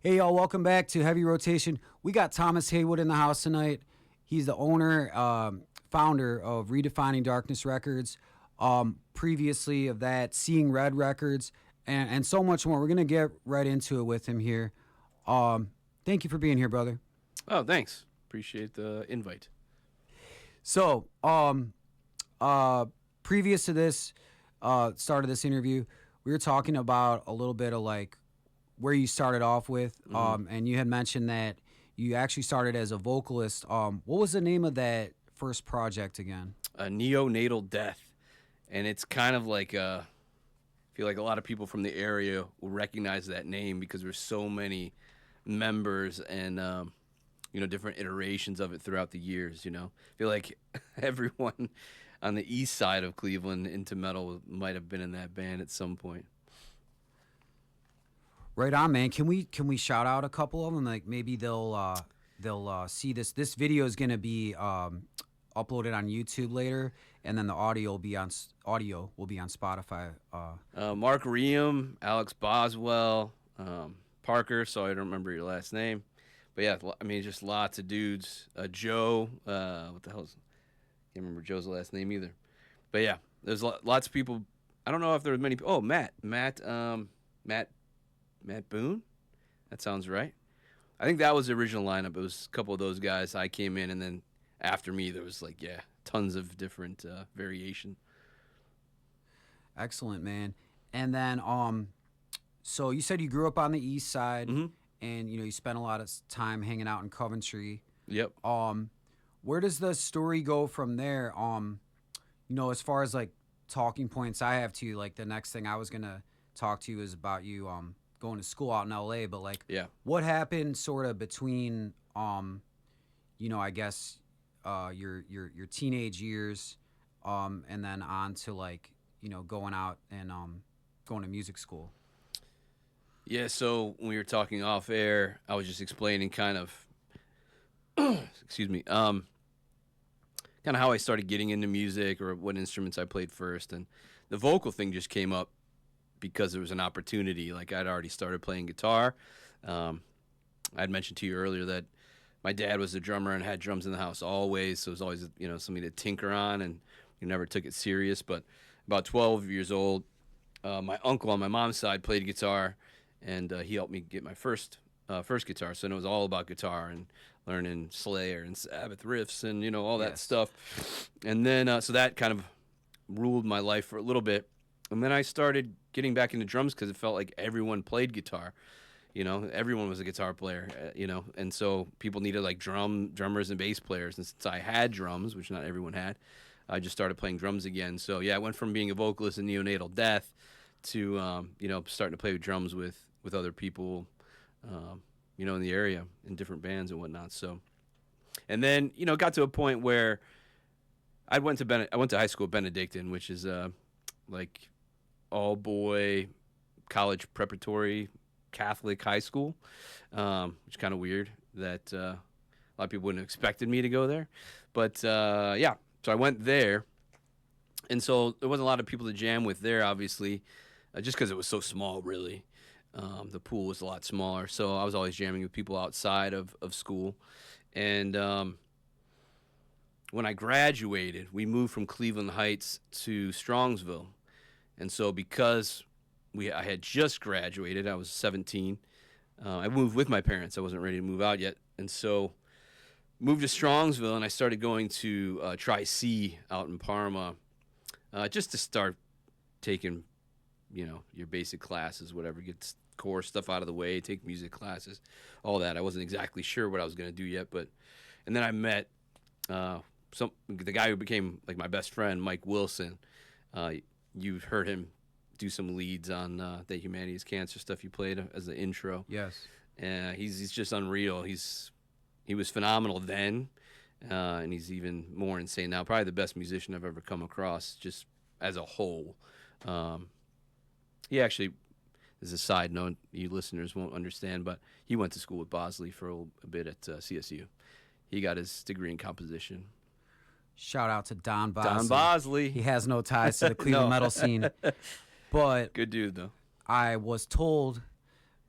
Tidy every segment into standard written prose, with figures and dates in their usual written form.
Hey, y'all, welcome back to Heavy Rotation. We got Thomas Haywood in the house tonight. He's the owner, founder of Redefining Darkness Records. Previously of that, Seeing Red Records, and so much more. We're going to get right into it with him here. Thank you for being here, brother. Oh, thanks. Appreciate the invite. So, previous to this, start of this interview, we were talking about a little bit of like where you started off with, and you had mentioned that you actually started as a vocalist. What was the name of that first project again? Neo Natal Death. And it's kind of like, I feel like a lot of people from the area will recognize that name because there's so many members and, different iterations of it throughout the years, I feel like everyone on the east side of Cleveland into metal might have been in that band at some point. Right on, man. Can we shout out a couple of them? Like maybe they'll see this. This video is gonna be uploaded on YouTube later, and then the audio will be on Spotify. Mark Riem, Alex Boswell, Parker. So I don't remember your last name, but yeah, I mean just lots of dudes. Joe, what the hell's? Can't remember Joe's last name either. But yeah, there's lots of people. I don't know if there were many. Oh, Matt Boone? That sounds right. I think that was the original lineup. It was a couple of those guys. I came in, and then after me, there was tons of different variation. Excellent, man. And then, so you said you grew up on the east side, and you spent a lot of time hanging out in Coventry. Yep. Where does the story go from there? As far as like talking points I have to you, like the next thing I was gonna talk to you is about you going to school out in LA, but what happened sort of between I guess your teenage years and then on to going out and going to music school? Yeah, so when we were talking off air, I was just explaining kind of excuse me, kind of how I started getting into music or what instruments I played first, and the vocal thing just came up because there was an opportunity. Like I'd already started playing guitar. I'd mentioned to you earlier that my dad was a drummer and had drums in the house always, so it was always something to tinker on, and you never took it serious. But about 12 years old, my uncle on my mom's side played guitar, and he helped me get my first guitar. So it was all about guitar and learning Slayer and Sabbath riffs and all that stuff. And then so that kind of ruled my life for a little bit. And then I started getting back into drums because it felt like everyone played guitar. Everyone was a guitar player, and so people needed like drummers and bass players. And since I had drums, which not everyone had, I just started playing drums again. So yeah, I went from being a vocalist in Neo Natal Death to, starting to play with drums with other people, in the area in different bands and whatnot. So, and then, it got to a point where I went to high school at Benedictine, which is like all boy college preparatory Catholic high school, which is kind of weird that a lot of people wouldn't have expected me to go there. But so I went there, and so there wasn't a lot of people to jam with there, obviously, just because it was so small, really. The pool was a lot smaller, so I was always jamming with people outside of school. And when I graduated, we moved from Cleveland Heights to Strongsville. And so because I had just graduated, I was 17, I moved with my parents. I wasn't ready to move out yet. And so moved to Strongsville, and I started going to Tri-C out in Parma just to start taking, your basic classes, whatever, get core stuff out of the way, take music classes, all that. I wasn't exactly sure what I was going to do yet, and then I met the guy who became like my best friend, Mike Wilson. You've heard him do some leads on the Humanity is Cancer stuff you played as the intro. Yes. He's just unreal. He was phenomenal then, and he's even more insane now. Probably the best musician I've ever come across, just as a whole. He actually, as a side note, you listeners won't understand, but he went to school with Bosley for a bit at CSU. He got his degree in composition. Shout out to Don Bosley. Don Bosley. He has no ties to the Cleveland metal scene. But good dude, though. I was told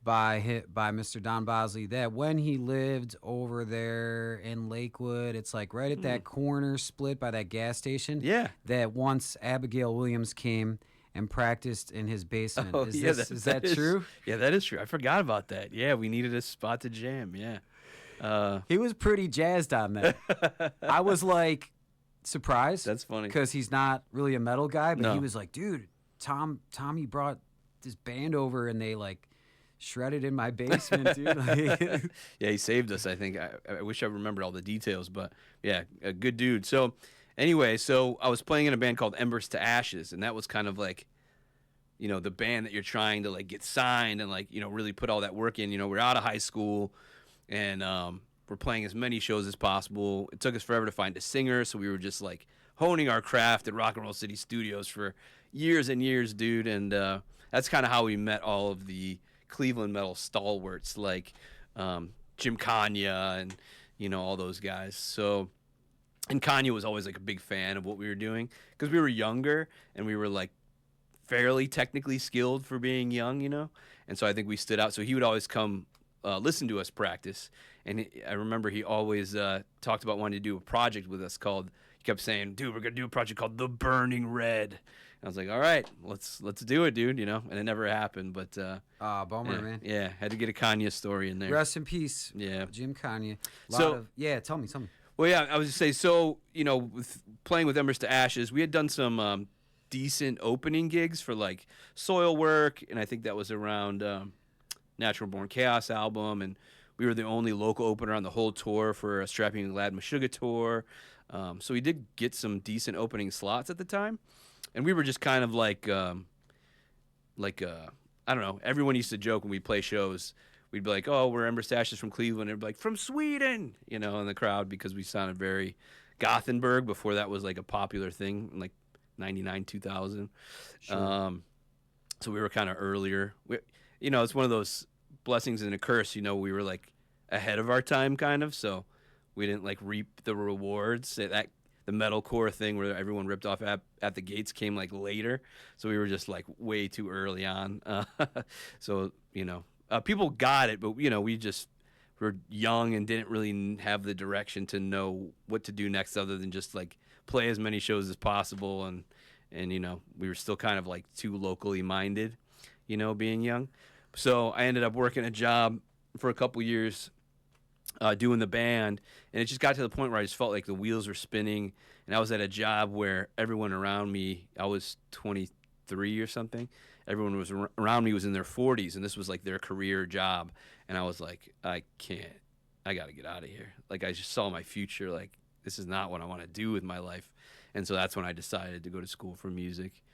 by Mr. Don Bosley, that when he lived over there in Lakewood, it's like right at that corner split by that gas station. Yeah. That once Abigail Williams came and practiced in his basement. Oh, is yeah, is that true? Yeah, that is true. I forgot about that. Yeah, we needed a spot to jam. Yeah. He was pretty jazzed on that. I was like surprised. That's funny. Because he's not really a metal guy, but No. he was like, dude, Tommy brought this band over and they like shredded in my basement, dude. Like, Yeah, he saved us, I think. I wish I remembered all the details, but yeah, a good dude. So anyway, so I was playing in a band called Embers to Ashes, and that was kind of like, you know, the band that you're trying to like get signed and like, you know, really put all that work in. You know, we're out of high school and we're playing as many shows as possible. It took us forever to find a singer, so we were just like honing our craft at Rock and Roll City Studios for years and years, dude. And that's kind of how we met all of the Cleveland metal stalwarts like Jim Kanya and, you know, all those guys. So, and Kanye was always like a big fan of what we were doing because we were younger and we were like fairly technically skilled for being young, you know. And so I think we stood out. So he would always come listen to us practice. And I remember he always talked about wanting to do a project with us called, he kept saying, dude, we're going to do a project called The Burning Red. I was like, all right, let's do it, dude, you know, and it never happened, but bummer, yeah, man. Yeah, had to get a Kanye story in there. Rest in peace. Yeah. Jim Kanye. Tell me. Well, yeah, I was just saying, so, you know, with playing with Embers to Ashes, we had done some decent opening gigs for like Soil Work, and I think that was around Natural Born Chaos album, and we were the only local opener on the whole tour for a Strapping and Glad Meshuggah tour. So we did get some decent opening slots at the time. And we were just kind of like I don't know. Everyone used to joke when we play shows. We'd be like, "Oh, we're Embers to Ashes from Cleveland." And they'd be like, "From Sweden," you know, in the crowd because we sounded very Gothenburg before that was like a popular thing in like 99, 2000. Sure. So we were kind of earlier. You know, it's one of those blessings and a curse. You know, we were like ahead of our time, kind of. So we didn't like reap the rewards that. The metalcore thing where everyone ripped off at the gates came like later, so we were just like way too early on. So you know, people got it, but you know, we just were young and didn't really have the direction to know what to do next, other than just like play as many shows as possible. And you know, we were still kind of like too locally minded, you know, being young. So I ended up working a job for a couple years. Doing the band, and it just got to the point where I just felt like the wheels were spinning, and I was at a job where everyone around me, I was 23 or something, everyone was around me was in their 40s, and this was like their career job, and I was like, I gotta get out of here. Like, I just saw my future, like, this is not what I want to do with my life. And so that's when I decided to go to school for music.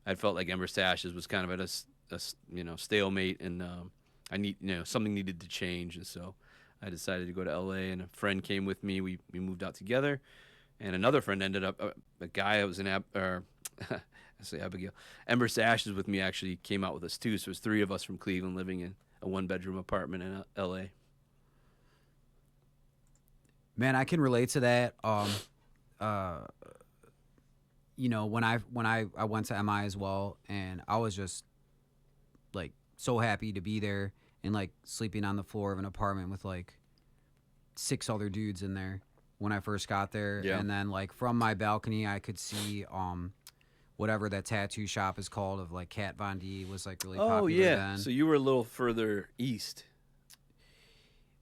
I felt like Embers to Ashes was kind of at a you know, stalemate, and something needed to change, and so I decided to go to L.A., and a friend came with me. We moved out together, and another friend ended up, a guy that was in Abigail, Embers to Ashes with me actually came out with us too. So it was three of us from Cleveland living in a one-bedroom apartment in L.A. Man, I can relate to that. You know, when I went to MI as well, and I was just like so happy to be there. And like sleeping on the floor of an apartment with like 6 other dudes in there when I first got there. Yeah. And then like from my balcony, I could see whatever that tattoo shop is called of like Kat Von D was like really popular. Oh yeah. then. So you were a little further east.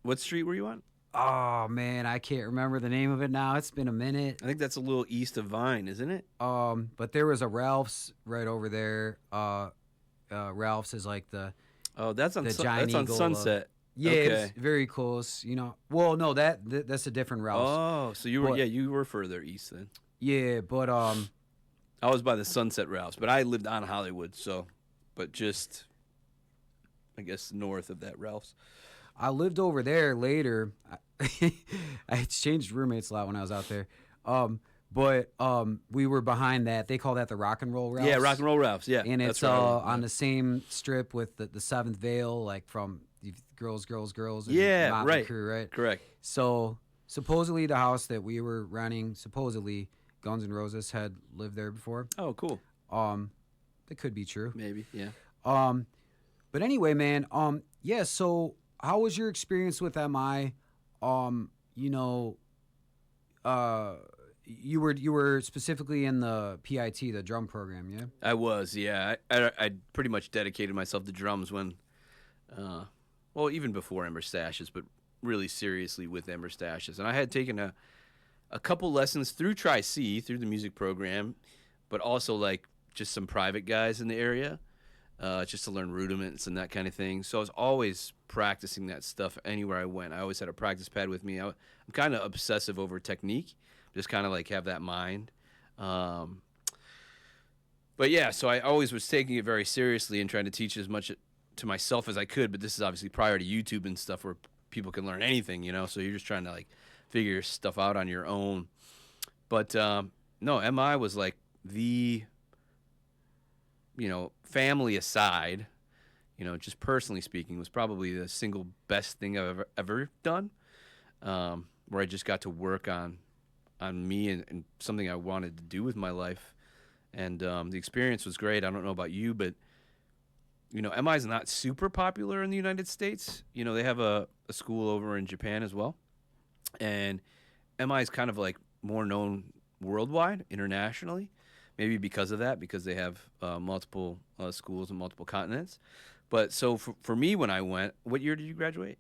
What street were you on? Oh man, I can't remember the name of it now. It's been a minute. I think that's a little east of Vine, isn't it? But there was a Ralph's right over there. Ralph's is like the that's on giant eagle Sunset. Yeah, Okay. it's very close. You know, well, no, that's a different Ralph's. Oh, so you were further east then. Yeah, but I was by the Sunset Ralphs, but I lived on Hollywood, but just I guess north of that Ralph's. I lived over there later. I exchanged roommates a lot when I was out there. But we were behind that. They call that the Rock and Roll Ralphs. Yeah, Rock and Roll Ralphs. Yeah, and it's that's right. on the same strip with the Seventh Veil, like from Girls. And Yeah, Motley right. Crue, right. Correct. So supposedly the house that we were renting, supposedly Guns N' Roses had lived there before. Oh, cool. That could be true. Maybe. Yeah. But anyway, man, Yeah. So, how was your experience with MI? You know, you were specifically in the PIT, the drum program, yeah? I was, yeah. I pretty much dedicated myself to drums when, well, even before Ember Stashes, but really seriously with Ember Stashes. And I had taken a couple lessons through Tri-C, through the music program, but also like just some private guys in the area, just to learn rudiments and that kind of thing. So I was always practicing that stuff anywhere I went. I always had a practice pad with me. I'm kind of obsessive over technique, just kind of like have that mind. But yeah, so I always was taking it very seriously and trying to teach as much to myself as I could. But this is obviously prior to YouTube and stuff where people can learn anything, you know. So you're just trying to like figure stuff out on your own. But no, MI was like the, family aside, just personally speaking, was probably the single best thing I've ever done. Where I just got to work on me and something I wanted to do with my life. And the experience was great. I don't know about you, but, MI is not super popular in the United States. They have a school over in Japan as well. And MI is kind of like more known worldwide, internationally. Maybe because of that, because they have multiple schools in multiple continents. But so for me, when I went, what year did you graduate?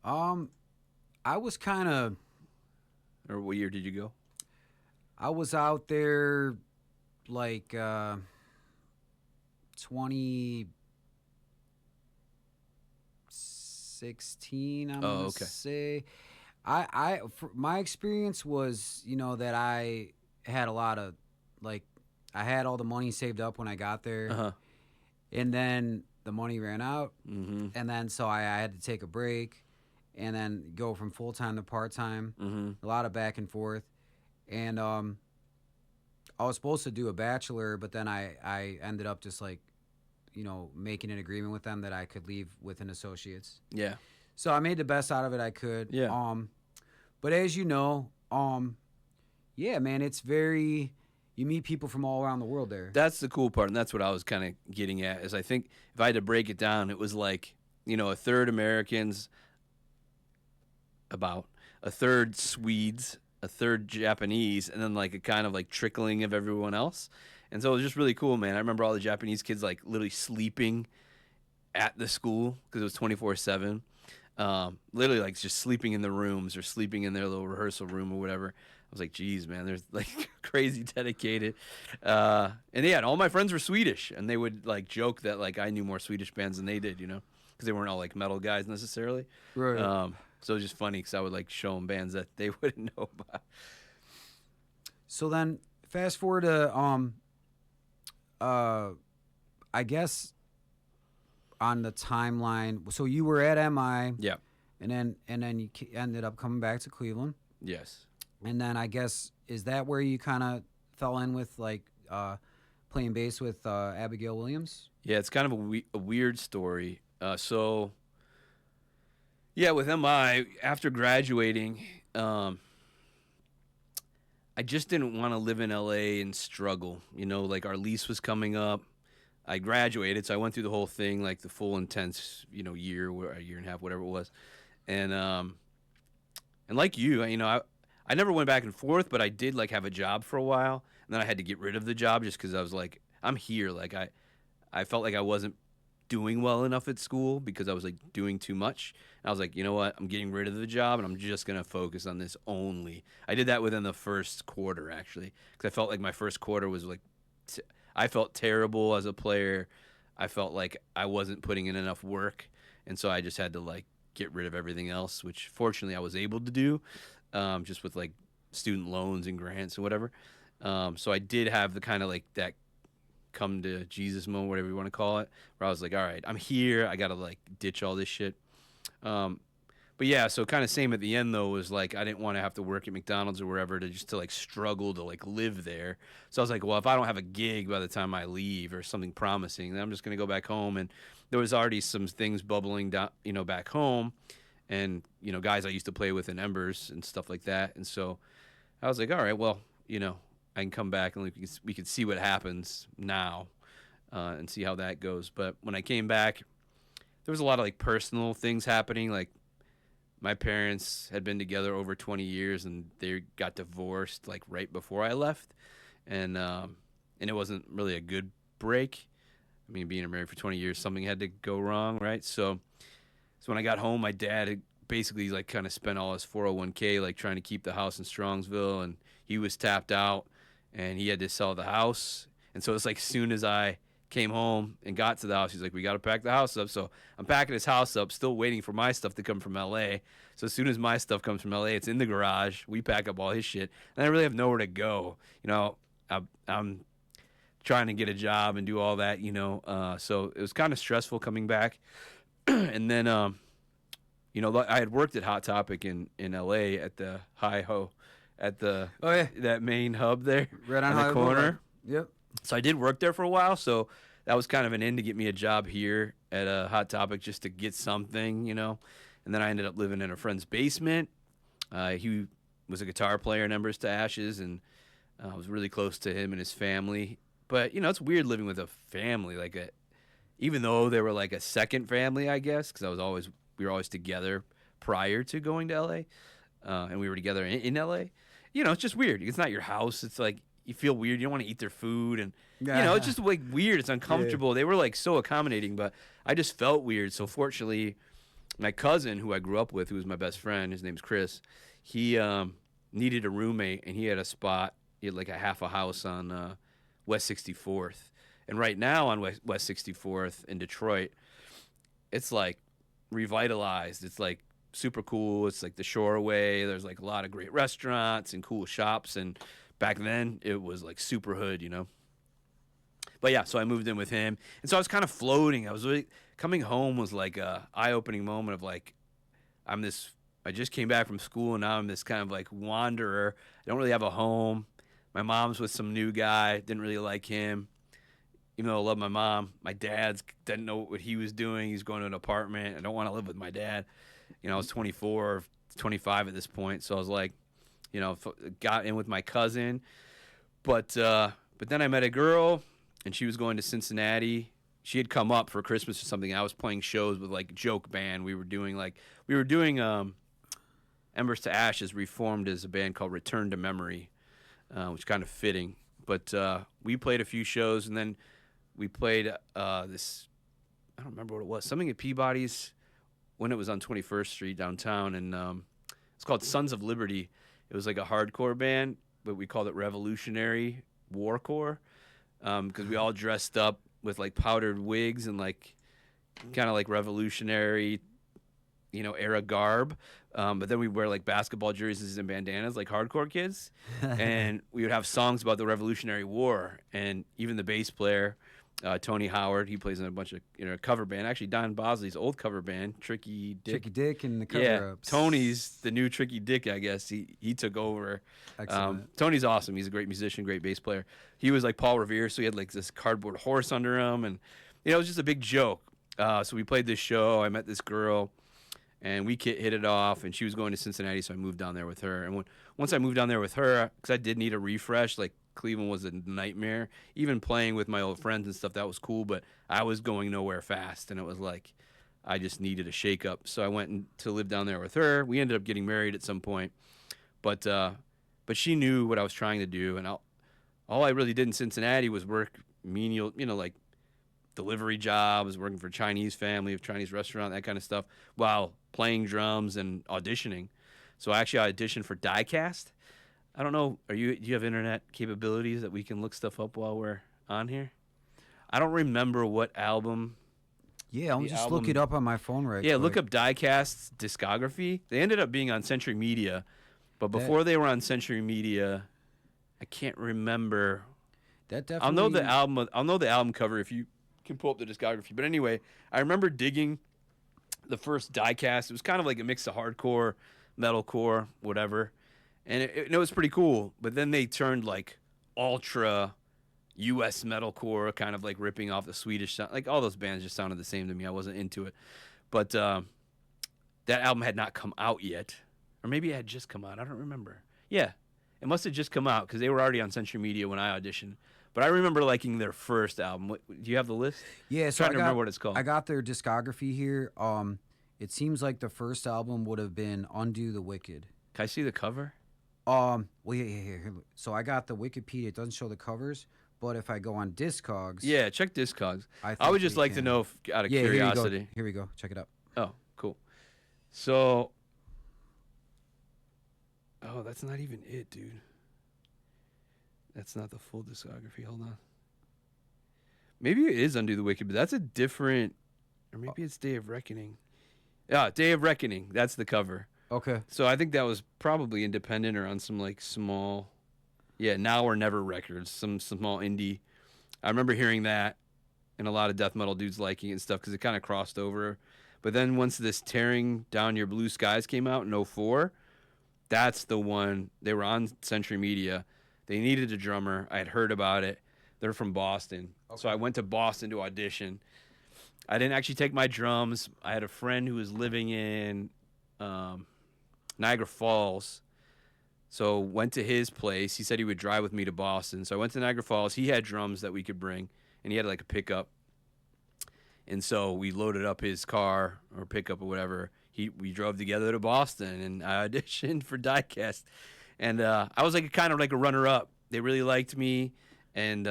I was kind of, Or what year did you go? I was out there like 2016, I'm gonna okay. say. My experience was, that I had a lot of, like, I had all the money saved up when I got there, Uh-huh. and then the money ran out, Mm-hmm. and then so I had to take a break, and then go from full time to part time. Mm-hmm. A lot of back and forth, and I was supposed to do a bachelor, but then I ended up just like, making an agreement with them that I could leave with an associate's. Yeah. So I made the best out of it I could. Yeah. But as you know, yeah, man, it's very, you meet people from all around the world there. That's the cool part, and that's what I was kind of getting at, is I think if I had to break it down, it was like, a third Americans, about a third Swedes, a third Japanese, and then like a kind of like trickling of everyone else. And so it was just really cool, man. I remember all the Japanese kids like literally sleeping at the school because it was 24/7. Literally like just sleeping in the rooms or sleeping in their little rehearsal room or whatever. I was like, geez, man, there's like crazy dedicated. And yeah, and all my friends were Swedish, and they would like joke that like I knew more Swedish bands than they did, because they weren't all like metal guys necessarily. Right. So it was just funny because I would like show them bands that they wouldn't know about. So then fast forward to, I guess on the timeline, so you were at MI. Yeah. And then you ended up coming back to Cleveland. Yes. And then I guess, is that where you kind of fell in with like playing bass with Abigail Williams? Yeah, it's kind of a weird story. So, yeah, with MI, after graduating, I just didn't want to live in LA and struggle. Like our lease was coming up. I graduated, so I went through the whole thing, like the full intense, year or a year and a half, whatever it was. And like you, I never went back and forth, but I did like have a job for a while, and then I had to get rid of the job just because I was like, I'm here. Like I felt like I wasn't doing well enough at school because I was like doing too much. And I was like, you know what? I'm getting rid of the job, and I'm just gonna focus on this only. I did that within the first quarter actually, because I felt like my first quarter was like, I felt terrible as a player. I felt like I wasn't putting in enough work, and so I just had to like get rid of everything else, which fortunately I was able to do, just with like student loans and grants and whatever. So I did have the kind of like that come to Jesus moment, whatever you want to call it, where I was like, all right, I'm here. I got to like ditch all this shit. But yeah, so kind of same at the end though, was like I didn't want to have to work at McDonald's or wherever to like struggle to like live there. So I was like, well, if I don't have a gig by the time I leave or something promising, then I'm just gonna go back home. And there was already some things bubbling down, back home, and guys I used to play with in Embers and stuff like that. And so I was like, all right, well, I can come back and we could see what happens now, and see how that goes. But when I came back, there was a lot of like personal things happening. Like my parents had been together over 20 years and they got divorced like right before I left. And it wasn't really a good break. I mean, being married for 20 years, something had to go wrong, right? So when I got home, my dad had basically like kind of spent all his 401k like trying to keep the house in Strongsville, and he was tapped out and he had to sell the house. And so it's like as soon as I came home and got to the house, he's like, we got to pack the house up. So I'm packing his house up, still waiting for my stuff to come from LA. So as soon as my stuff comes from LA, it's in the garage. We pack up all his shit, and I really have nowhere to go. You know, I'm trying to get a job and do all that, you know. So it was kind of stressful coming back. And then, you know, I had worked at Hot Topic in LA at the at the that main hub there, Right on the Highway corner. Boulevard. Yep. So I did work there for a while. So that was kind of an in to get me a job here at a Hot Topic just to get something, you know. And then I ended up living in a friend's basement. He was a guitar player in Embers to Ashes, and I was really close to him and his family. But, you know, it's weird living with a family, even though they were like a second family, I guess, because we were always together prior to going to LA, and we were together in LA. You know, it's just weird. It's not your house. It's like you feel weird. You don't want to eat their food, and you know, it's just like weird. It's uncomfortable. Yeah. They were like so accommodating, but I just felt weird. So fortunately, my cousin, who I grew up with, who was my best friend, his name's Chris, he needed a roommate, and he had a spot. He had like a half a house on West 64th. And right now on West 64th in Detroit, it's like revitalized. It's like super cool. It's like the Shoreway. There's like a lot of great restaurants and cool shops. And back then it was like super hood, you know. But yeah, so I moved in with him. And so I was kind of floating. I was really coming home was like a eye-opening moment of like, I just came back from school and now I'm this kind of like wanderer. I don't really have a home. My mom's with some new guy. Didn't really like him. Even though I love my mom, my dad didn't know what he was doing. He's going to an apartment. I don't want to live with my dad. You know, I was 24, 25 at this point. So I was like, you know, got in with my cousin. But then I met a girl, and she was going to Cincinnati. She had come up for Christmas or something. I was playing shows with like Joke Band. We were doing Embers to Ashes reformed as a band called Return to Memory, which is kind of fitting. But we played a few shows, and then we played this, I don't remember what it was, something at Peabody's when it was on 21st Street downtown, and it's called Sons of Liberty. It was like a hardcore band, but we called it Revolutionary Warcore, because we all dressed up with like powdered wigs and like kind of like revolutionary, you know, era garb. But then we wear like basketball jerseys and bandanas like hardcore kids. And we would have songs about the Revolutionary War. And even the bass player, Tony Howard, he plays in a bunch of, you know, cover band. Actually, Don Bosley's old cover band, Tricky Dick. Tricky Dick and the cover-ups. Yeah, Tony's the new Tricky Dick, I guess. He took over. Tony's awesome. He's a great musician, great bass player. He was like Paul Revere, so he had like this cardboard horse under him. And, you know, it was just a big joke. So we played this show. I met this girl. And we hit it off, and she was going to Cincinnati, so I moved down there with her. And once I moved down there with her, because I did need a refresh, like Cleveland was a nightmare. Even playing with my old friends and stuff, that was cool, but I was going nowhere fast, and it was like I just needed a shake-up. So I went to live down there with her. We ended up getting married at some point, but she knew what I was trying to do, and all I really did in Cincinnati was work menial, you know, like delivery jobs, working for a Chinese family, a Chinese restaurant, that kind of stuff, while playing drums and auditioning. So I actually auditioned for Diecast. I don't know, do you have internet capabilities that we can look stuff up while we're on here? I don't remember what album. Yeah, I'll just look it up on my phone right Yeah, quick. look up Diecast's discography. They ended up being on Century Media, but before they were on Century Media, I can't remember. That definitely. I'll know the album cover if you can pull up the discography. But anyway, I remember digging the first Diecast. It was kind of like a mix of hardcore, metalcore, whatever. And it was pretty cool. But then they turned like ultra U.S. metalcore, kind of like ripping off the Swedish sound. Like all those bands just sounded the same to me. I wasn't into it. But that album had not come out yet. Or maybe it had just come out. I don't remember. Yeah, it must have just come out because they were already on Century Media when I auditioned. But I remember liking their first album. Do you have the list? Yeah, I'm so trying to remember what it's called. I got their discography here. It seems like the first album would have been Undo the Wicked. Can I see the cover? Well, yeah. Here. So I got the Wikipedia. It doesn't show the covers, but if I go on Discogs, Yeah, check Discogs. I think would just they like to can. know, out of Yeah, curiosity. Here we go. Check it out. Oh, cool. So, oh, that's not even it, dude. That's not the full discography. Hold on. Maybe it is Undo the Wicked, but that's a different, or maybe it's Day of Reckoning. Yeah, Day of Reckoning. That's the cover. Okay. So I think that was probably independent or on some like small, Now or Never Records, some small indie. I remember hearing that and a lot of death metal dudes liking it and stuff because it kind of crossed over. But then once this Tearing Down Your Blue Skies came out in 2004, that's the one. They were on Century Media. They needed a drummer. I had heard about it. They're from Boston. Okay. So I went to Boston to audition. I didn't actually take my drums. I had a friend who was living in Niagara Falls. So went to his place. He said he would drive with me to Boston. So I went to Niagara Falls. He had drums that we could bring, and he had like a pickup. And so we loaded up his car or pickup or whatever. We drove together to Boston, and I auditioned for Diecast. And I was like kind of like a runner-up. They really liked me, and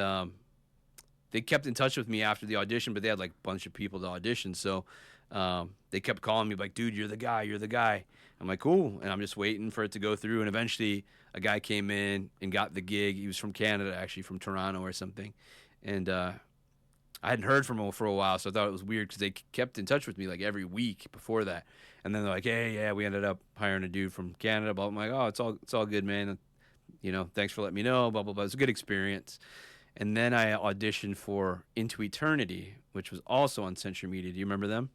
they kept in touch with me after the audition, but they had like a bunch of people to audition. So they kept calling me like, dude, you're the guy. I'm like, cool. And I'm just waiting for it to go through. And eventually a guy came in and got the gig. He was from Canada, actually, from Toronto or something. And I hadn't heard from him for a while, so I thought it was weird because they kept in touch with me like every week before that. And then they're like, hey, yeah, we ended up hiring a dude from Canada. But I'm like, oh, it's all good, man. You know, thanks for letting me know, blah, blah, blah. It's a good experience. And then I auditioned for Into Eternity, which was also on Century Media. Do you remember them?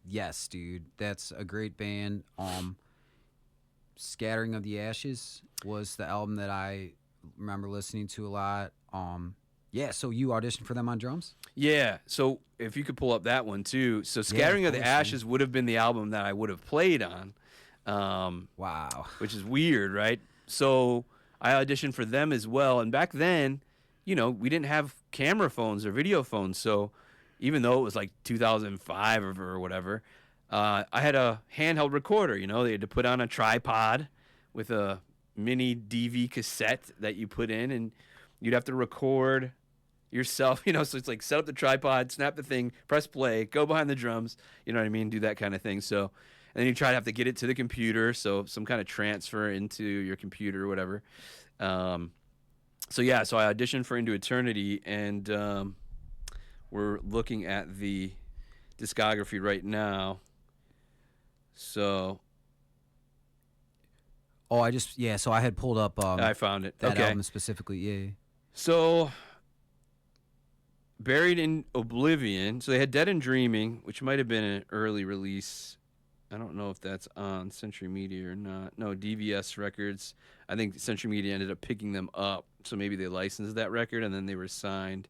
Yes, dude. That's a great band. Scattering of the Ashes was the album that I remember listening to a lot. Yeah, so you auditioned for them on drums? Yeah, so if you could pull up that one too. So Scattering of the Ashes would have been the album that I would have played on. Wow. Which is weird, right? So I auditioned for them as well. And back then, you know, we didn't have camera phones or video phones. So even though it was like 2005 or whatever, I had a handheld recorder. You know, they had to put on a tripod with a mini DV cassette that you put in, and you'd have to record yourself, you know, so it's like set up the tripod, snap the thing, press play, go behind the drums, you know what I mean, do that kind of thing. So, and then you try to have to get it to the computer, so some kind of transfer into your computer or whatever. So I auditioned for Into Eternity, and we're looking at the discography right now. So. Oh, so I had pulled up. I found it. That okay. album specifically, yeah. So, Buried in Oblivion. So they had Dead and Dreaming, which might have been an early release. I don't know if that's on Century Media or not. No, DVS Records. I think Century Media ended up picking them up. So maybe they licensed that record and then they were signed.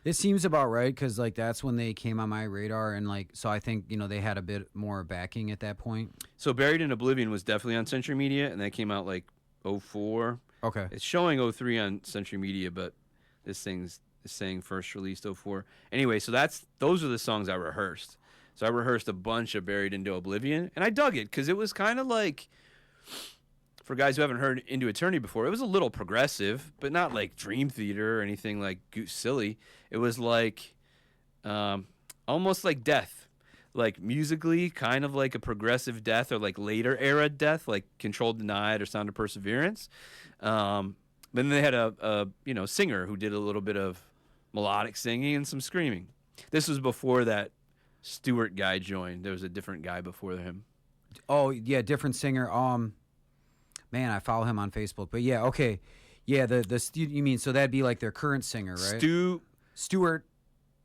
It seems about right because like that's when they came on my radar, and like so I think they had a bit more backing at that point. So Buried in Oblivion was definitely on Century Media, and that came out like 2004. Okay. It's showing 2003 on Century Media, but this thing's saying first released 2004. Anyway, so those are the songs I rehearsed. So I rehearsed a bunch of Buried into Oblivion, and I dug it because it was kind of like, for guys who haven't heard Into Eternity before, it was a little progressive, but not like Dream Theater or anything like silly. It was like almost like Death, like musically kind of like a progressive Death or like later era Death, like Control Denied or Sound of Perseverance. But then they had a singer who did a little bit of melodic singing and some screaming. This was before that Stewart guy joined. There was a different guy before him. Oh yeah, different singer. Man, I follow him on Facebook. But yeah, okay, yeah. You mean so that'd be like their current singer, right? Stewart.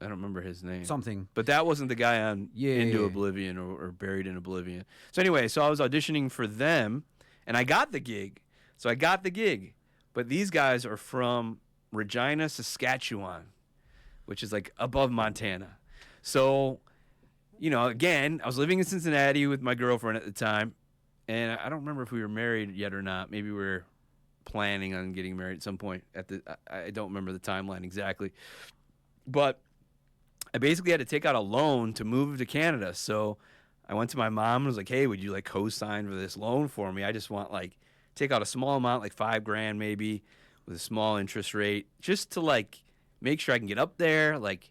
I don't remember his name. Something. But that wasn't the guy on Into Oblivion or Buried in Oblivion. So anyway, so I was auditioning for them, and I got the gig. But these guys are from Regina, Saskatchewan, which is like above Montana. So, again, I was living in Cincinnati with my girlfriend at the time, and I don't remember if we were married yet or not. Maybe we were planning on getting married at some point. I don't remember the timeline exactly, but I basically had to take out a loan to move to Canada. So I went to my mom and was like, "Hey, would you like co-sign for this loan for me? I just want like take out a small amount, like $5,000 maybe, with a small interest rate, just to like make sure I can get up there, like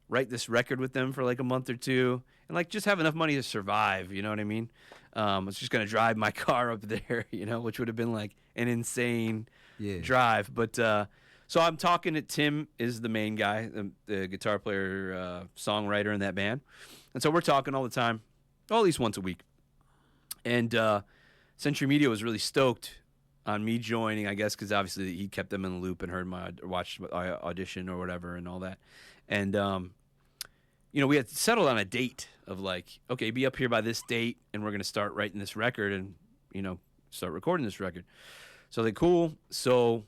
write this record with them for like a month or two, and like just have enough money to survive." You know what I mean? I was just gonna drive my car up there, which would have been like an insane drive. But so I'm talking to Tim, is the main guy, the guitar player, songwriter in that band, and so we're talking all the time, at least once a week. And Century Media was really stoked on me joining, I guess, because obviously he kept them in the loop and watched my audition or whatever and all that. And we had settled on a date of like, okay, be up here by this date, and we're gonna start writing this record and start recording this record. So they cool. So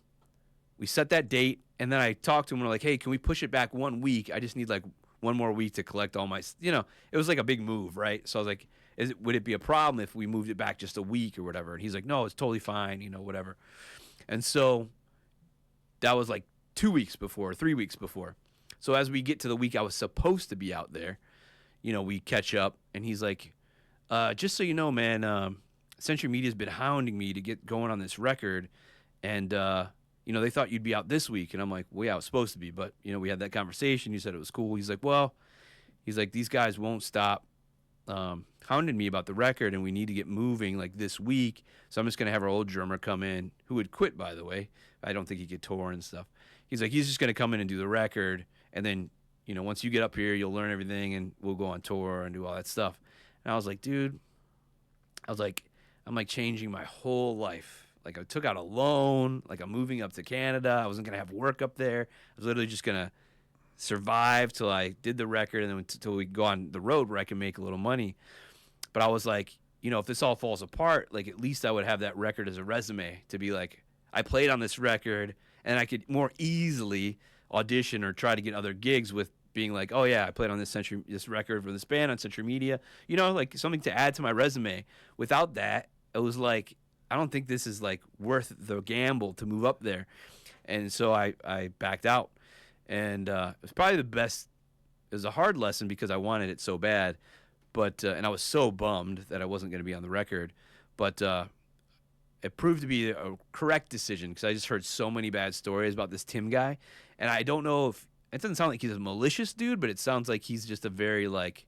we set that date, and then I talked to him and we're like, hey, can we push it back 1 week? I just need like one more week to collect all my, it was like a big move, right? So I was like, would it be a problem if we moved it back just a week or whatever? And he's like, no, it's totally fine, whatever. And so that was like 2 weeks before, 3 weeks before. So as we get to the week I was supposed to be out there, we catch up, and he's like, just so you know, man, Century Media's been hounding me to get going on this record, and they thought you'd be out this week. And I'm like, well, yeah, I was supposed to be, but we had that conversation. You said it was cool. He's like, well, these guys won't stop hounding me about the record, and we need to get moving like this week. So I'm just gonna have our old drummer come in, who would quit, by the way. I don't think he could tour and stuff. He's like, he's just gonna come in and do the record, and then once you get up here, you'll learn everything, and we'll go on tour and do all that stuff. And I was like, dude, I'm like changing my whole life. Like I took out a loan, like I'm moving up to Canada. I wasn't gonna have work up there. I was literally just gonna survive till I did the record, and then until we go on the road where I can make a little money. But I was like, if this all falls apart, like at least I would have that record as a resume to be like, I played on this record, and I could more easily audition or try to get other gigs with being like, oh yeah, I played on this record for this band on Century Media, like something to add to my resume. Without that, it was like, I don't think this is like worth the gamble to move up there. And so I backed out, and it was probably the best. It was a hard lesson because I wanted it so bad, but and I was so bummed that I wasn't going to be on the record, but it proved to be a correct decision because I just heard so many bad stories about this Tim guy, and I don't know if it doesn't sound like he's a malicious dude, but it sounds like he's just a very like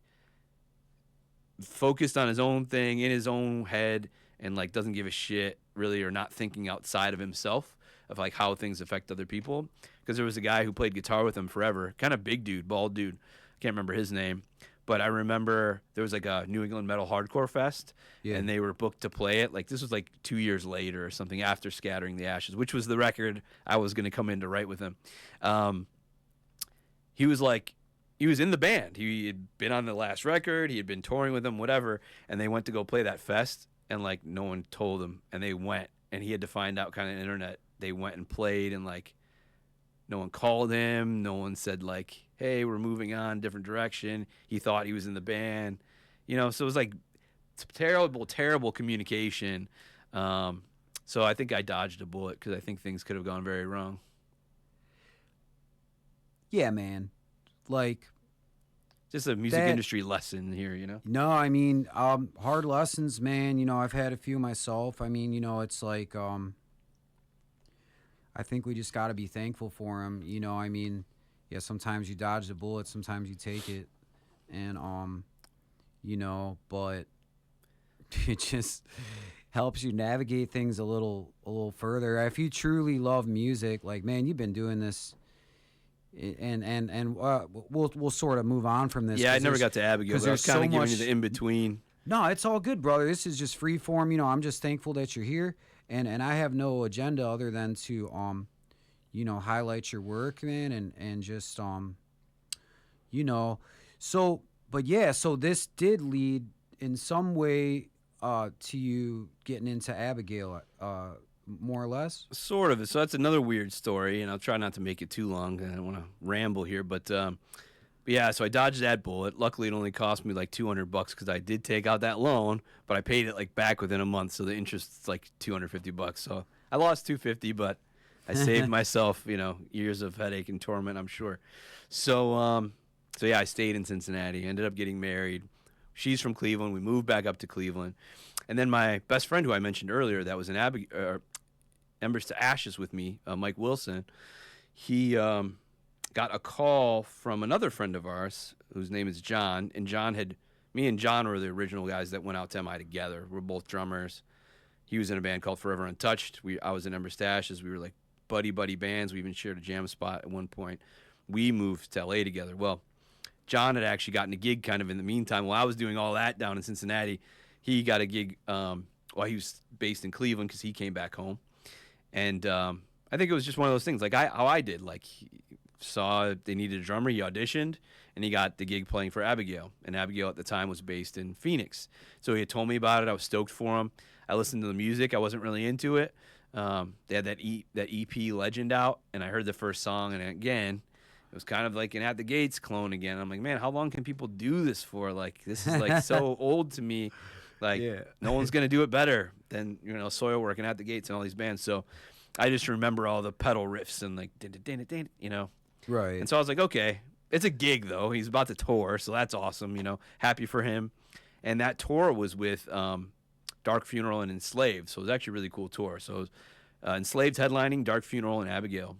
focused on his own thing in his own head, and like doesn't give a shit really, or not thinking outside of himself of like how things affect other people. Because there was a guy who played guitar with him forever, kind of big dude, bald dude. I can't remember his name, but I remember there was like a New England Metal Hardcore Fest, and they were booked to play it. Like this was like 2 years later or something after Scattering the Ashes, which was the record I was going to come in to write with him. He was in the band. He had been on the last record. He had been touring with them, whatever. And they went to go play that fest, and like no one told him, and they went, and he had to find out kind of internet. They went and played, and like no one called him. No one said like, hey, we're moving on, different direction. He thought he was in the band, so it was like terrible, terrible communication. So I think I dodged a bullet because I think things could have gone very wrong. Yeah, man. Like, just a music industry lesson here, No, I mean, hard lessons, man. I've had a few myself. I mean, it's like, I think we just got to be thankful for him. I mean, yeah, sometimes you dodge the bullet, sometimes you take it. And, but it just helps you navigate things a little further. If you truly love music, like, man, you've been doing this. And we'll sort of move on from this. Yeah, I never got to Abigail. I was kind of giving you the in between. No, it's all good, brother. This is just free form. I'm just thankful that you're here, and I have no agenda other than to highlight your work, man, and just So, but yeah, so this did lead in some way to you getting into Abigail. More or less? Sort of. So that's another weird story, and I'll try not to make it too long. I don't want to ramble here, but yeah, so I dodged that bullet. Luckily, it only cost me like $200 because I did take out that loan, but I paid it like back within a month, so the interest is like $250. So I lost 250, but I saved myself, years of headache and torment, I'm sure. So, yeah, I stayed in Cincinnati, ended up getting married. She's from Cleveland. We moved back up to Cleveland. And then my best friend, who I mentioned earlier, that was in Embers to Ashes with me, Mike Wilson, he got a call from another friend of ours whose name is John. And me and John were the original guys that went out to MI together. We're both drummers. He was in a band called Forever Untouched. I was in Embers to Ashes. We were like buddy bands. We even shared a jam spot at one point. We moved to LA together. Well, John had actually gotten a gig kind of in the meantime. While I was doing all that down in Cincinnati, he got a gig while he was based in Cleveland because he came back home. And I think it was just one of those things, like how I did. Like, he saw they needed a drummer, he auditioned, and he got the gig playing for Abigail. And Abigail at the time was based in Phoenix. So he had told me about it. I was stoked for him. I listened to the music. I wasn't really into it. They had that EP Legend out, and I heard the first song, and again, it was kind of like an At the Gates clone again. I'm like, man, how long can people do this for? Like, this is like so old to me. Like, no one's going to do it better than, Soilwork and At the Gates and all these bands. So I just remember all the pedal riffs and like, Right. And so I was like, okay, it's a gig though. He's about to tour, so that's awesome, happy for him. And that tour was with Dark Funeral and Enslaved. So it was actually a really cool tour. So it was Enslaved headlining, Dark Funeral, and Abigail.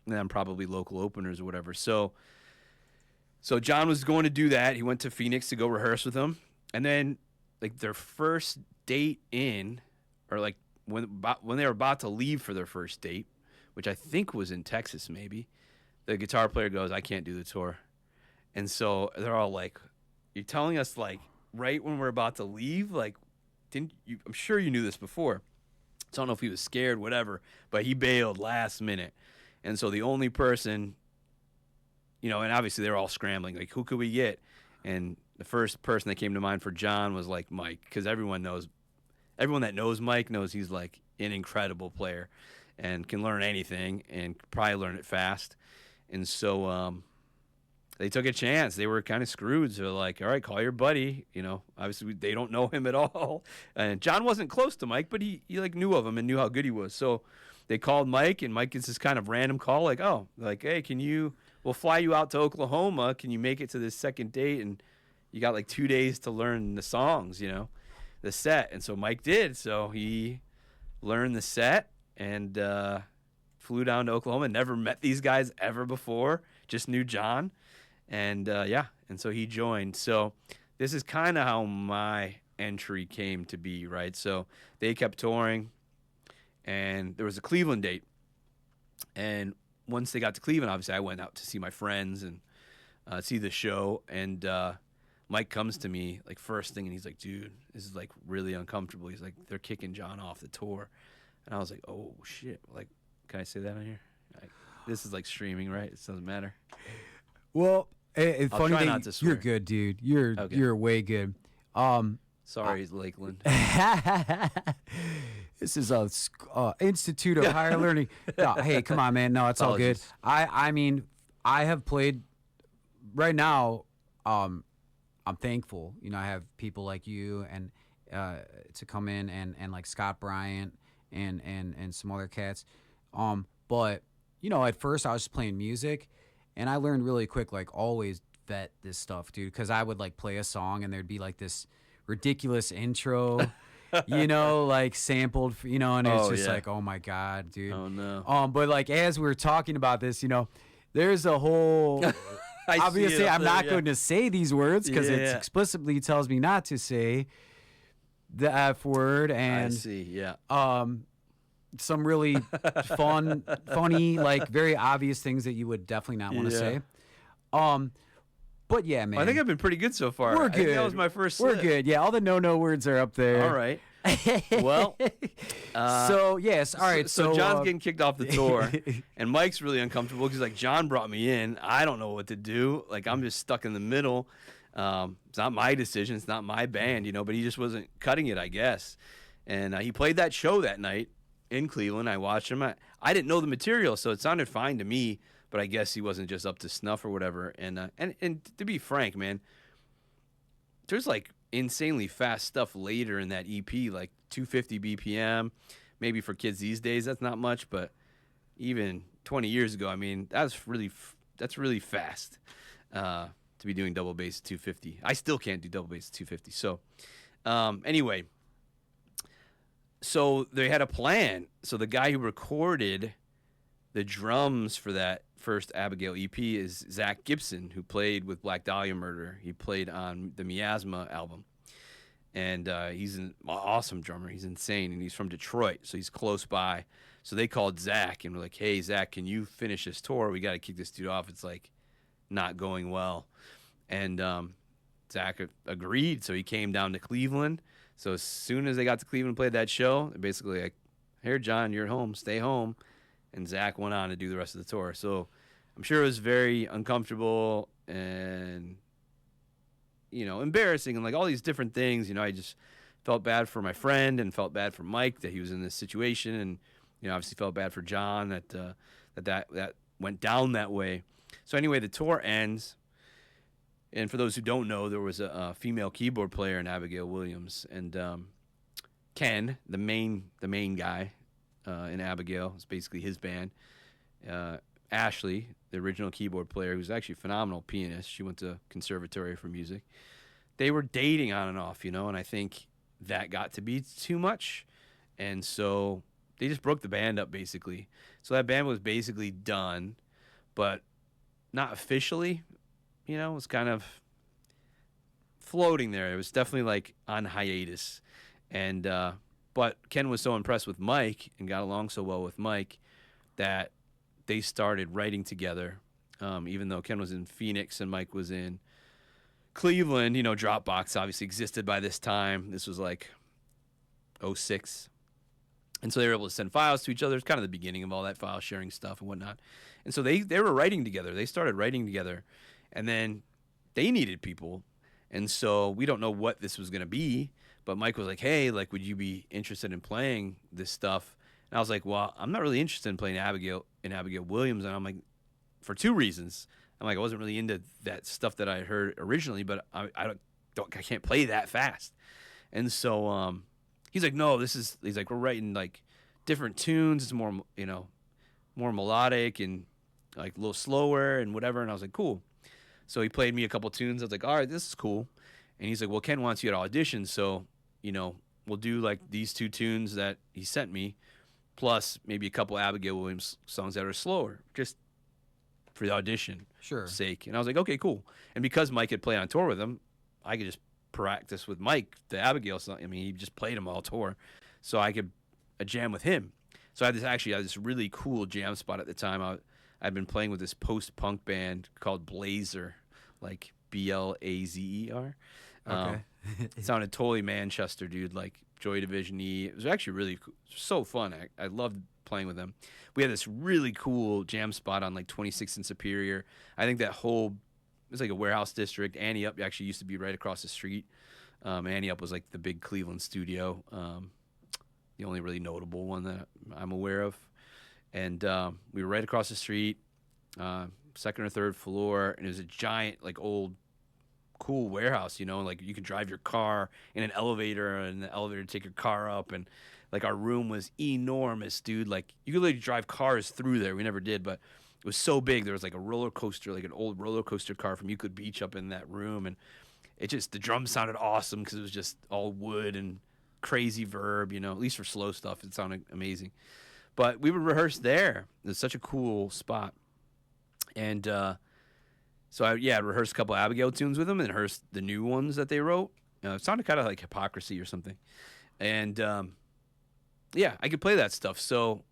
And then probably local openers or whatever. So John was going to do that. He went to Phoenix to go rehearse with him. And then, like, their first date in, or like when they were about to leave for their first date, which I think was in Texas maybe, the guitar player goes, I can't do the tour. And so they're all like, you're telling us, like, right when we're about to leave? Like, I'm sure you knew this before. So I don't know if he was scared, whatever, but he bailed last minute. And so the only person, and obviously they're all scrambling, like, who could we get? And the first person that came to mind for John was, like, Mike, because everyone that knows Mike knows he's, like, an incredible player and can learn anything and probably learn it fast. And so they took a chance. They were kind of screwed. So they're like, all right, call your buddy. Obviously they don't know him at all. And John wasn't close to Mike, but he like knew of him and knew how good he was. So they called Mike, and Mike gets this kind of random call, like, hey, we'll fly you out to Oklahoma. Can you make it to this second date? And you got like 2 days to learn the songs, the set. And so Mike did. So he learned the set and flew down to Oklahoma. Never met these guys ever before. Just knew John. And and so he joined. So this is kind of how my entry came to be, right? So they kept touring, and there was a Cleveland date. And once they got to Cleveland, obviously I went out to see my friends and see the show. And Mike comes to me like first thing, and he's like, dude, this is like really uncomfortable. He's like, they're kicking John off the tour. And I was like, oh shit. Like, can I say that on here? This is like streaming, right? It doesn't matter. Well, it's funny try that not to swear. you're good, dude. You're way good. Sorry, Lakeland. This is a Institute of Higher Learning. No, hey, come on, man. No, it's all good. I mean, I have played. Right now, I'm thankful. I have people like you and to come in and like Scott Bryant and some other cats. But at first I was just playing music, and I learned really quick, like, always vet this stuff, dude. Because I would like play a song, and there'd be like this ridiculous intro. Like sampled, and it's just like, oh my God, dude. Oh no. But like as we were talking about this, there's a whole. Obviously, I'm not going to say these words because it explicitly tells me not to say the F word, and I see, yeah. Some really funny, like very obvious things that you would definitely not want to say. But yeah, man. I think I've been pretty good so far. We're good. I think that was my first slip. We're good. Yeah, all the no words are up there. All right. Well, so yes, all right. So John's getting kicked off the tour, and Mike's really uncomfortable because like John brought me in. I don't know what to do. Like I'm just stuck in the middle. It's not my decision. It's not my band, but he just wasn't cutting it, I guess. And he played that show that night in Cleveland. I watched him. I didn't know the material, so it sounded fine to me. But I guess he wasn't just up to snuff or whatever. And to be frank, man, there's like insanely fast stuff later in that EP, like 250 BPM, maybe for kids these days that's not much, but even 20 years ago, I mean, that's really fast to be doing double bass at 250. I still can't do double bass at 250. So anyway, so they had a plan. So the guy who recorded the drums for that first Abigail EP is Zach Gibson, who played with Black Dahlia Murder. He played on the Miasma album. And he's an awesome drummer. He's insane, and he's from Detroit, so he's close by. So they called Zach and were like, hey, Zach, can you finish this tour? We got to kick this dude off. It's, like, not going well. And Zach agreed, so he came down to Cleveland. So as soon as they got to Cleveland and played that show, they're basically like, here, John, you're at home. Stay home. And Zach went on to do the rest of the tour. So I'm sure it was very uncomfortable and, you know, embarrassing and, like, all these different things. You know, I just felt bad for my friend and felt bad for Mike that he was in this situation, and, you know, obviously felt bad for John that went down that way. So anyway, the tour ends. And for those who don't know, there was a female keyboard player in Abigail Williams, and Ken, the main guy in Abigail, is basically his band. Ashley, the original keyboard player, who's actually a phenomenal pianist. She went to Conservatory for Music. They were dating on and off, you know, and I think that got to be too much, and so they just broke the band up basically. So that band was basically done, but not officially. You know, it was kind of floating there. It was definitely like on hiatus. And but Ken was so impressed with Mike and got along so well with Mike that they started writing together. Even though Ken was in Phoenix and Mike was in Cleveland, you know, Dropbox obviously existed by this time. This was like 06. And so they were able to send files to each other. It's kind of the beginning of all that file sharing stuff and whatnot. And so they were writing together. They started writing together. And then they needed people. And so we don't know what this was going to be. But Mike was like, hey, like, would you be interested in playing this stuff? And I was like, well, I'm not really interested in playing Abigail Williams. And I'm like, for two reasons. I'm like, I wasn't really into that stuff that I heard originally, but I can't play that fast. And so he's like, no, he's like, we're writing like different tunes. It's more, you know, more melodic and like a little slower and whatever. And I was like, cool. So he played me a couple tunes. I was like, all right, this is cool. And he's like, well, Ken wants you at audition, so, you know, we'll do like these two tunes that he sent me, plus maybe a couple Abigail Williams songs that are slower, just for the audition sake. And I was like, okay, cool. And because Mike had played on tour with him, I could just practice with Mike the Abigail song. I mean, he just played them all tour, so I could jam with him. So I had this really cool jam spot at the time. I've been playing with this post-punk band called Blazer, like Blazer. Okay. It sounded totally Manchester, dude, like Joy Division E. It was actually really so fun. I loved playing with them. We had this really cool jam spot on like 26th and Superior. I think that whole, it was like a warehouse district. Annie Up actually used to be right across the street. Annie Up was like the big Cleveland studio, the only really notable one that I'm aware of. And we were right across the street, second or third floor, and it was a giant, like, old, cool warehouse, you know, like you could drive your car in an elevator, and the elevator would take your car up, and like our room was enormous, dude. Like you could literally drive cars through there. We never did, but it was so big. There was like a roller coaster, like an old roller coaster car from Euclid Beach up in that room, and the drums sounded awesome because it was just all wood and crazy verb, you know, at least for slow stuff, it sounded amazing. But we would rehearse there. It was such a cool spot. And so I rehearsed a couple Abigail tunes with them and rehearsed the new ones that they wrote. It sounded kind of like Hypocrisy or something. And I could play that stuff. So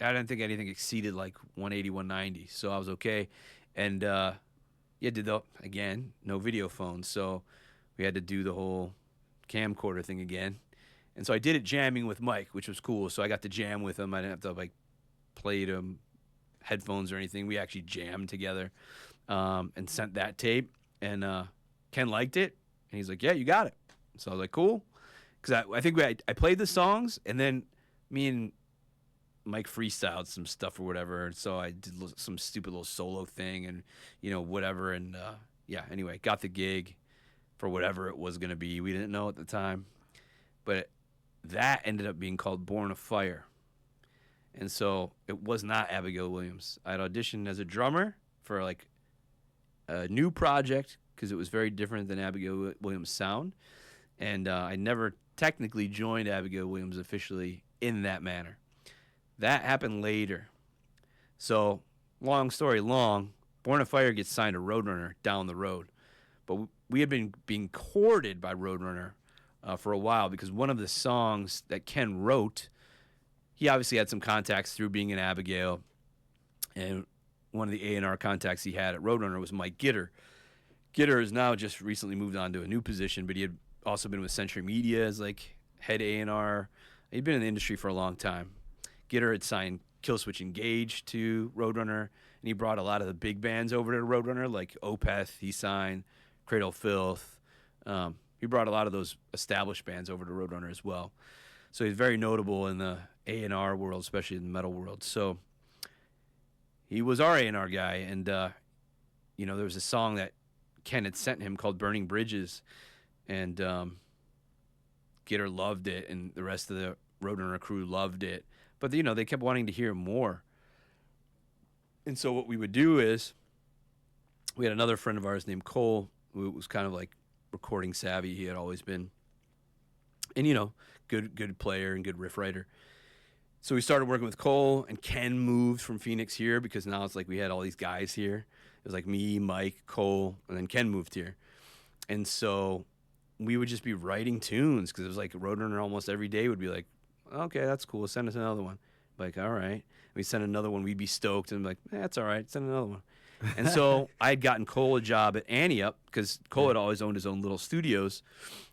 I didn't think anything exceeded like 180, 190. So I was okay. And again, no video phones. So we had to do the whole camcorder thing again. And so I did it jamming with Mike, which was cool. So I got to jam with him. I didn't have to like play to headphones or anything. We actually jammed together and sent that tape. And Ken liked it. And he's like, yeah, you got it. So I was like, cool. Because I think I played the songs, and then me and Mike freestyled some stuff or whatever. And so I did some stupid little solo thing and, you know, whatever. And anyway, got the gig for whatever it was going to be. We didn't know at the time. But that ended up being called Born of Fire. And so it was not Abigail Williams. I'd auditioned as a drummer for like a new project because it was very different than Abigail Williams' sound. And I never technically joined Abigail Williams officially in that manner. That happened later. So, long story long, Born of Fire gets signed to Roadrunner down the road. But we had been being courted by Roadrunner for a while because one of the songs that Ken wrote, he obviously had some contacts through being in Abigail. And one of the A&R contacts he had at Roadrunner was Mike Gitter. Gitter has now just recently moved on to a new position, but he had also been with Century Media as like head A&R. He'd been in the industry for a long time. Gitter had signed Killswitch Engage to Roadrunner, and he brought a lot of the big bands over to Roadrunner, like Opeth, he signed, Cradle of Filth. He brought a lot of those established bands over to Roadrunner as well. So he's very notable in the A&R world, especially in the metal world. So he was our A&R guy, and there was a song that Ken had sent him called Burning Bridges, and Gitter loved it, and the rest of the Roadrunner crew loved it. But, they kept wanting to hear more. And so what we would do is we had another friend of ours named Cole who was kind of like recording savvy. He had always been. And, good player and good riff writer. So we started working with Cole, and Ken moved from Phoenix here because now it's like we had all these guys here. It was like me, Mike, Cole, and then Ken moved here. And so we would just be writing tunes because it was like Roadrunner almost every day would be like, okay, that's cool. Send us another one. Like, all right. We send another one. We'd be stoked. And like, that's all right. Send another one. And so I had gotten Cole a job at Annie Up because Cole had always owned his own little studios.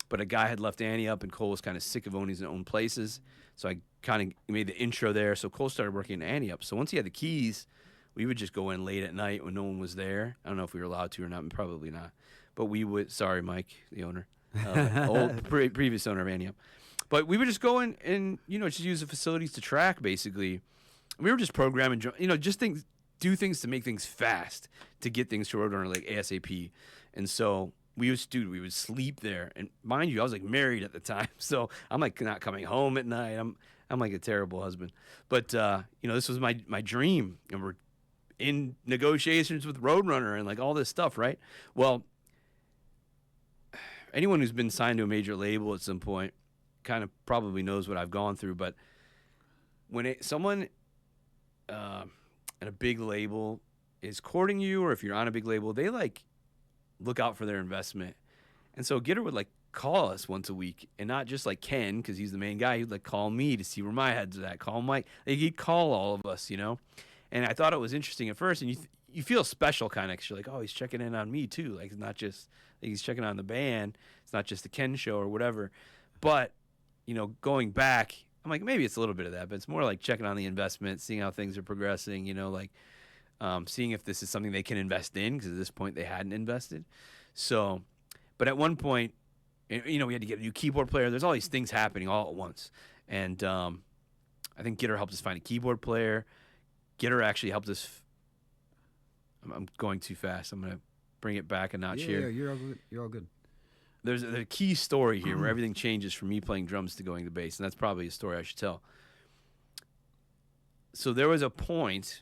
But a guy had left Annie Up, and Cole was kind of sick of owning his own places. So I kind of made the intro there. So Cole started working at Annie Up. So once he had the keys, we would just go in late at night when no one was there. I don't know if we were allowed to or not. Probably not. But we would. Sorry, Mike, the owner. Previous owner of Annie Up. But we would just go in and, just use the facilities to track, basically. We were just programming, just do things to make things fast, to get things to Roadrunner, like ASAP. And so we would sleep there. And mind you, I was like married at the time. So I'm like not coming home at night. I'm like a terrible husband. But, this was my dream. And we're in negotiations with Roadrunner and like all this stuff, right? Well, anyone who's been signed to a major label at some point kind of probably knows what I've gone through. But when someone at a big label is courting you, or if you're on a big label, they like look out for their investment. And so Gitter would like call us once a week, and not just like Ken, because he's the main guy. He'd like call me to see where my head's at, call Mike. Like, he'd call all of us, And I thought it was interesting at first, and you feel special kind of, because you're like, oh, he's checking in on me too. Like, it's not just like he's checking on the band. It's not just the Ken show or whatever. But going back, I'm like, maybe it's a little bit of that, but it's more like checking on the investment, seeing how things are progressing, seeing if this is something they can invest in, because at this point they hadn't invested. So, but at one point, we had to get a new keyboard player. There's all these things happening all at once. And I think Gitter helped us find a keyboard player. Gitter actually helped us. I'm going too fast. I'm going to bring it back a notch here. Yeah, you're all good. There's a key story here where everything changes from me playing drums to going to bass, and that's probably a story I should tell. So there was a point,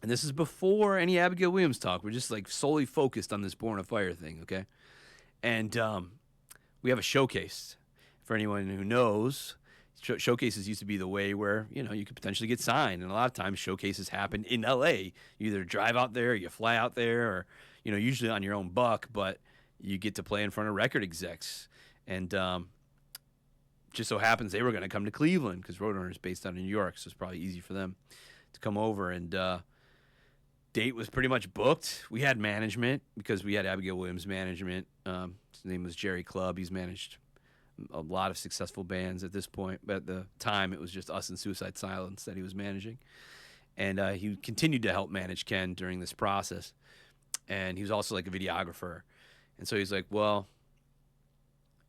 and this is before any Abigail Williams talk. We're just like solely focused on this Born of Fire thing, okay? And we have a showcase. For anyone who knows, showcases used to be the way where, you could potentially get signed. And a lot of times showcases happen in L.A. You either drive out there, or you fly out there, or, usually on your own buck, but you get to play in front of record execs. And just so happens they were going to come to Cleveland because Roadrunner is based out of New York, so it's probably easy for them to come over. And date was pretty much booked. We had management because we had Abigail Williams management. His name was Jerry Clubb. He's managed a lot of successful bands at this point. But at the time, it was just us and Suicide Silence that he was managing. And he continued to help manage Ken during this process. And he was also like a videographer. And so he's like, well,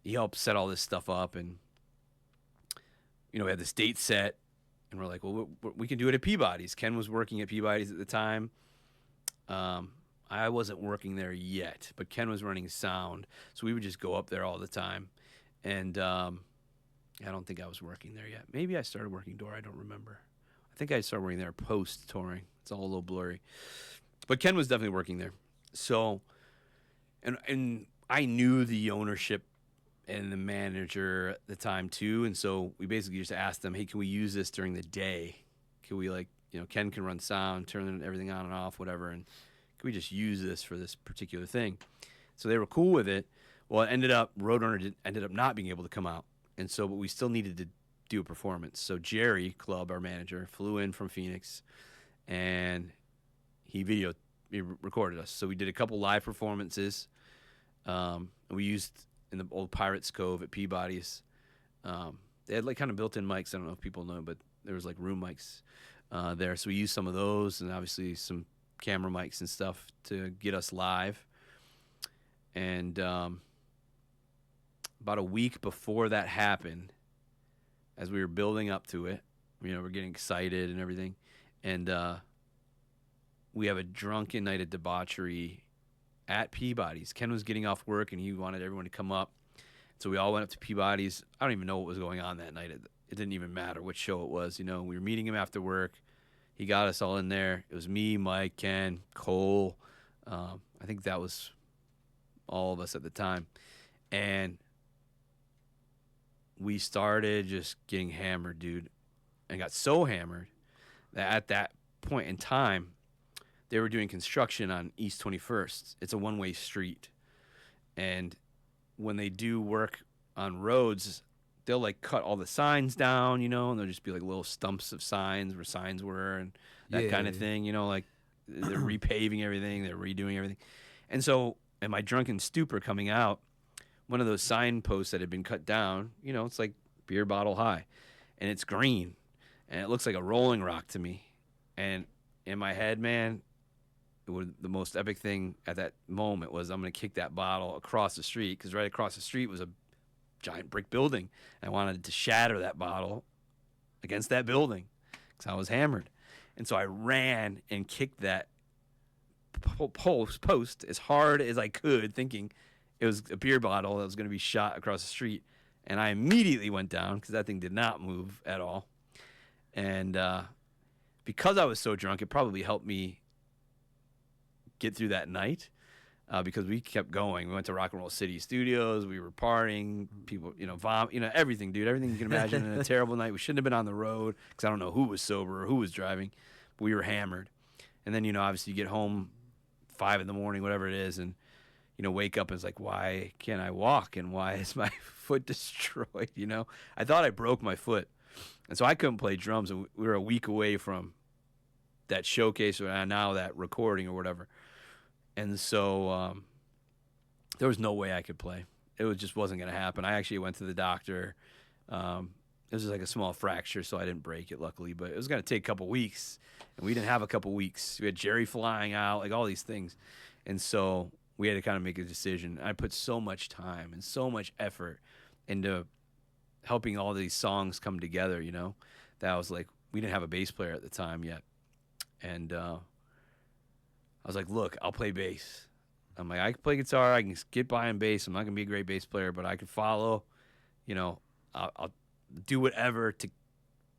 he helped set all this stuff up. And, we had this date set. And we're like, well, we can do it at Peabody's. Ken was working at Peabody's at the time. I wasn't working there yet, but Ken was running sound. So we would just go up there all the time. And I don't think I was working there yet. Maybe I started working door. I don't remember. I think I started working there post touring. It's all a little blurry. But Ken was definitely working there. So, and I knew the ownership and the manager at the time too. And so we basically just asked them, hey, can we use this during the day? Can we Ken can run sound, turn everything on and off, whatever. And can we just use this for this particular thing? So they were cool with it. Well, it ended up, Roadrunner ended up not being able to come out. And so, but we still needed to do a performance. So Jerry Clubb, our manager, flew in from Phoenix, and he recorded us. So we did a couple live performances. And we used in the old Pirates Cove at Peabody's. They had like kind of built-in mics. I don't know if people know, but there was like room mics there. So we used some of those, and obviously some camera mics and stuff to get us live. And about a week before that happened, as we were building up to it, we're getting excited and everything, and we have a drunken night of debauchery at Peabody's. Ken was getting off work, and he wanted everyone to come up, so we all went up to Peabody's. I don't even know what was going on that night. It didn't even matter what show it was. We were meeting him after work. He got us all in there. It was me, Mike, Ken, Cole. I think that was all of us at the time, and we started just getting hammered, dude, and got so hammered that at that point in time, they were doing construction on East 21st. It's a one-way street. And when they do work on roads, they'll like cut all the signs down, and there'll just be like little stumps of signs where signs were and that kind of thing, like they're repaving everything, they're redoing everything. And so, in my drunken stupor coming out, one of those signposts that had been cut down, it's like beer bottle high, and it's green, and it looks like a Rolling Rock to me. And in my head, man, the most epic thing at that moment was I'm going to kick that bottle across the street, because right across the street was a giant brick building. And I wanted to shatter that bottle against that building because I was hammered. And so I ran and kicked that post as hard as I could, thinking it was a beer bottle that was going to be shot across the street. And I immediately went down because that thing did not move at all. And because I was so drunk, it probably helped me get through that night because we kept going. We went to Rock and Roll City Studios. We were partying. People, everything, dude. Everything you can imagine in a terrible night. We shouldn't have been on the road because I don't know who was sober or who was driving. But we were hammered. And then, obviously you get home 5 a.m, whatever it is, and wake up and it's like, why can't I walk? And why is my foot destroyed? I thought I broke my foot. And so I couldn't play drums. And we were a week away from that showcase or now that recording or whatever. And so there was no way I could play. It just wasn't going to happen. I actually went to the doctor. It was just like a small fracture, so I didn't break it, luckily. But it was going to take a couple weeks. And we didn't have a couple weeks. We had Jerry flying out, like all these things. And so we had to kind of make a decision. I put so much time and so much effort into helping all these songs come together, that I was like, we didn't have a bass player at the time yet. And I was like, look, I'll play bass. I'm like, I can play guitar. I can get by on bass. I'm not going to be a great bass player, but I can follow. I'll do whatever to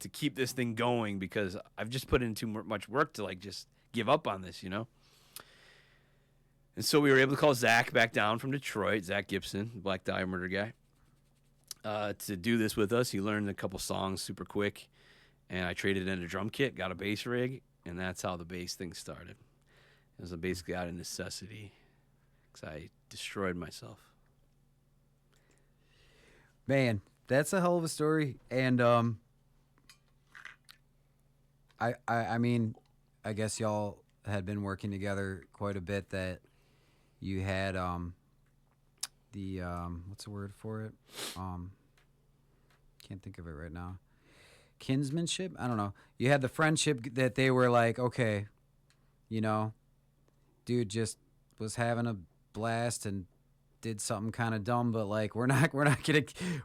keep this thing going because I've just put in too much work to like just give up on this, And so we were able to call Zach back down from Detroit, Zach Gibson, Black Dahlia Murder guy, to do this with us. He learned a couple songs super quick, and I traded in a drum kit, got a bass rig, and that's how the bass thing started. It was basically out of necessity because I destroyed myself. Man, that's a hell of a story. And I mean, I guess y'all had been working together quite a bit. That you had the what's the word for it? Can't think of it right now. Kinsmanship? I don't know. You had the friendship that they were like, okay, dude just was having a blast and did something kind of dumb, but like we're gonna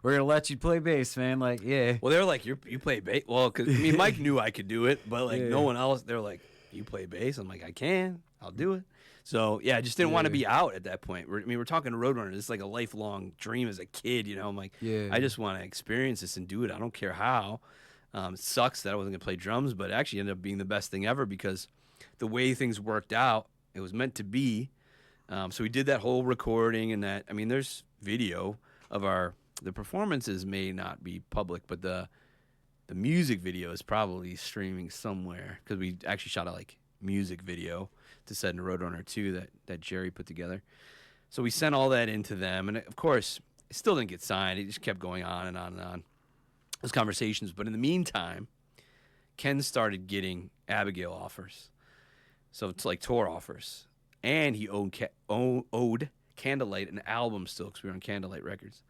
let you play bass, man. Like, yeah. Well, they're like, you play bass. Well, because Mike knew I could do it, but like no one else. They're like, you play bass. I'm like, I can. I'll do it. So yeah, I just didn't want to be out at that point. We're talking to Roadrunner. This is like a lifelong dream as a kid, you know. I'm like, I just want to experience this and do it. I don't care how. It sucks that I wasn't gonna play drums, but it actually ended up being the best thing ever because the way things worked out, it was meant to be. So we did that whole recording and that. I mean, there's video of the performances may not be public, but the music video is probably streaming somewhere because we actually shot a like music video to set in Roadrunner 2 that Jerry put together. So we sent all that into them, and of course, it still didn't get signed. It just kept going on and on and on. Those conversations, but in the meantime, Ken started getting Abigail offers. So it's like tour offers. And he owed Candlelight an album still because we were on Candlelight Records.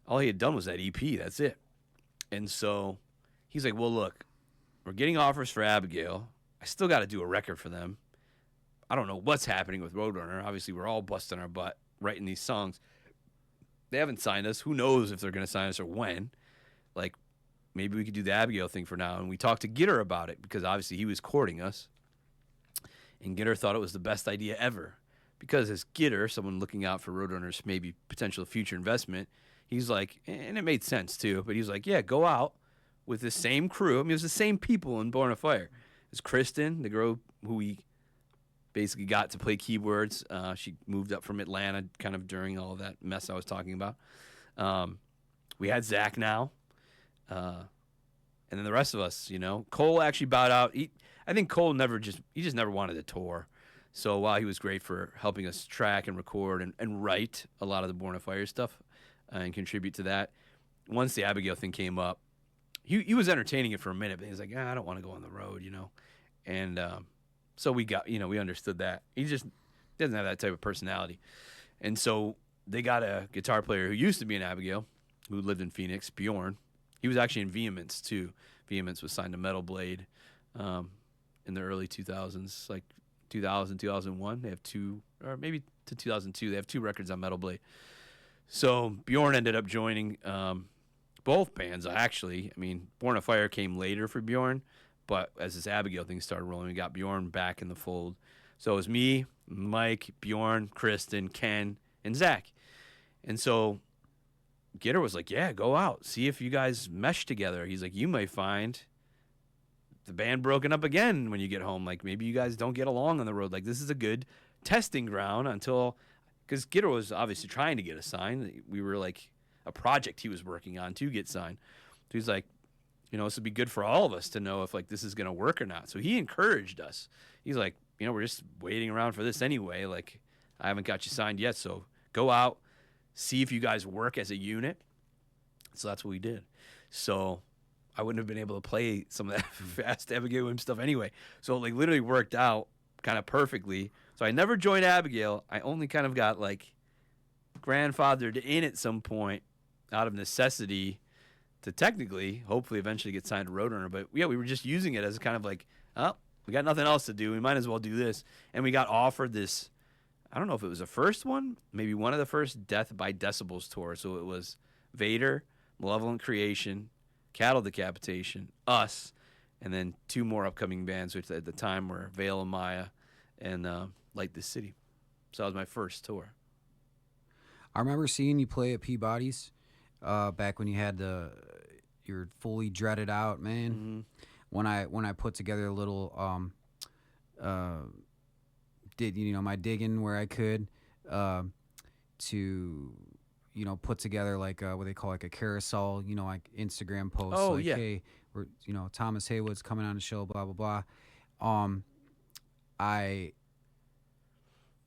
All he had done was that EP. That's it. And so he's like, well, look, we're getting offers for Abigail. I still got to do a record for them. I don't know what's happening with Roadrunner. Obviously, we're all busting our butt writing these songs. They haven't signed us. Who knows if they're going to sign us or when. Like, maybe we could do the Abigail thing for now. And we talked to Gitter about it because obviously he was courting us. And Gitter thought it was the best idea ever. Because as Gitter, someone looking out for Roadrunner's maybe potential future investment, he's like, and it made sense too, but he's like, yeah, go out with the same crew. I mean, it was the same people in Born a Fire. It's Kristen, the girl who we basically got to play keyboards. She moved up from Atlanta kind of during all of that mess I was talking about. We had Zach now. And then the rest of us, you know. Cole actually bowed out. I think Cole just never wanted to tour. So while he was great for helping us track and record and write a lot of the Born a Fire stuff and contribute to that, once the Abigail thing came up, he was entertaining it for a minute, but he was like, I don't want to go on the road, you know. And so we understood that. He just doesn't have that type of personality. And so they got a guitar player who used to be in Abigail, who lived in Phoenix, Bjorn. He was actually in Vehemence, too. Vehemence was signed to Metal Blade in the early 2000s, like 2000, 2001. They have two, or maybe to 2002. They have two records on Metal Blade. So Bjorn ended up joining both bands, actually. I mean, Born a Fire came later for Bjorn, but as this Abigail thing started rolling, we got Bjorn back in the fold. So it was me, Mike, Bjorn, Kristen, Ken, and Zach. And so Gitter was like, yeah, go out. See if you guys mesh together. He's like, you might find the band broken up again when you get home. Like, maybe you guys don't get along on the road. Like, this is a good testing ground until, because Gitter was obviously trying to get us signed. We were like a project he was working on to get signed. So he's like, you know, this would be good for all of us to know if like this is going to work or not. So he encouraged us. He's like, you know, we're just waiting around for this anyway. Like, I haven't got you signed yet. So go out, see if you guys work as a unit. So that's what we did. So I wouldn't have been able to play some of that fast Abigail Williams stuff anyway. So it like literally worked out kind of perfectly. So I never joined Abigail. I only kind of got like grandfathered in at some point out of necessity to technically, hopefully eventually get signed to Roadrunner. But yeah, we were just using it as kind of like, oh, we got nothing else to do. We might as well do this. And we got offered this, I don't know if it was the first one, maybe one of the first Death by Decibels tours. So it was Vader, Malevolent Creation, Cattle Decapitation, us, and then two more upcoming bands, which at the time were Veil and Maya and Light This City. So that was my first tour. I remember seeing you play at Peabody's back when you had your fully dreaded out, man. Mm-hmm. When I put together a little did my digging where I could to put together like what they call like a carousel, like Instagram posts. Oh, like, yeah. Hey, we're Thomas Haywood's coming on the show, blah blah blah.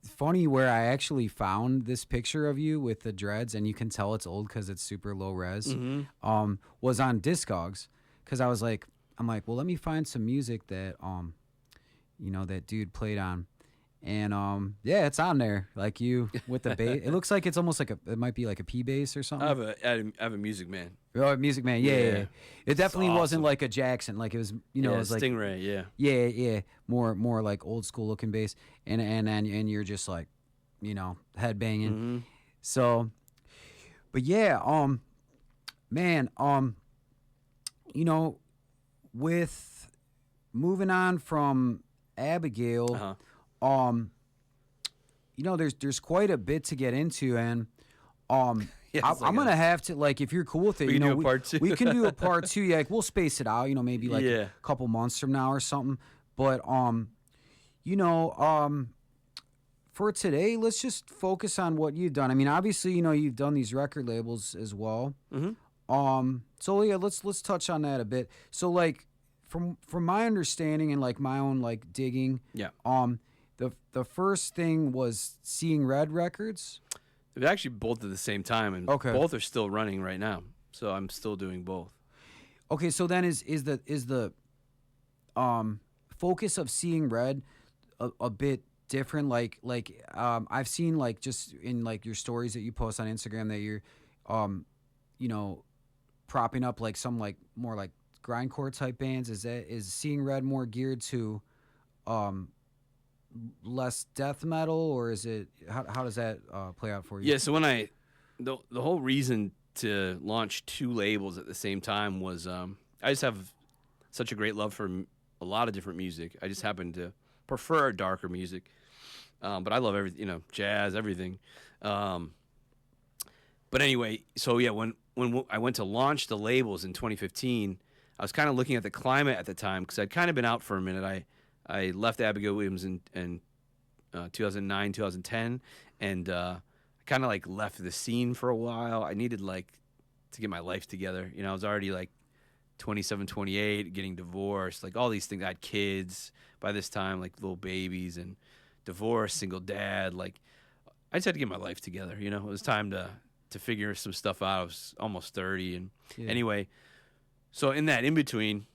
Funny where I actually found this picture of you with the dreads, and you can tell it's old because it's super low res. Mm-hmm. Was on Discogs, because I'm like, well, let me find some music that that dude played on, and yeah, it's on there. Like you with the bass, it looks like it's almost like it might be like a P bass or something. I have a Music Man. Oh, Music Man, yeah. It definitely awesome. Wasn't like a Jackson, like it was, it was like Stingray, yeah, more like old school looking bass, and you're just like, head banging. Mm-hmm. So, but yeah, man, with moving on from Abigail, there's quite a bit to get into, and um, Yeah, I, it's I'm like gonna have to, like, if you're cool with it, we can do a part two. we can do a part two. Yeah, like, we'll space it out, maybe like Yeah. a couple months from now or something. But you know, for today, let's just focus on what you've done. I mean, obviously, you've done these record labels as well. Mhm. So yeah, let's touch on that a bit. So like, from my understanding and like my own like digging, Yeah. the first thing was Seeing Red Records. They're actually both at the same time, and Okay. both are still running right now. So I'm still doing both. Okay, so then is the focus of Seeing Red a bit different? Like I've seen, like, just in like your stories that you post on Instagram, that you're you know propping up like some like more like grindcore type bands. Is Seeing Red more geared to um less death metal, or is it, how does that play out for you? Yeah. So when the whole reason to launch two labels at the same time was I just have such a great love for a lot of different music. I just happen to prefer darker music, but I love everything, jazz, everything. But anyway, so yeah, when I went to launch the labels in 2015, I was kind of looking at the climate at the time because I'd kind of been out for a minute. I left Abigail Williams in 2009, 2010, and I kind of like left the scene for a while. I needed like to get my life together. I was already like 27, 28, getting divorced, like all these things. I had kids by this time, like little babies, and divorced, single dad. Like I just had to get my life together. It was time to figure some stuff out. I was almost 30, and anyway, so in that in between,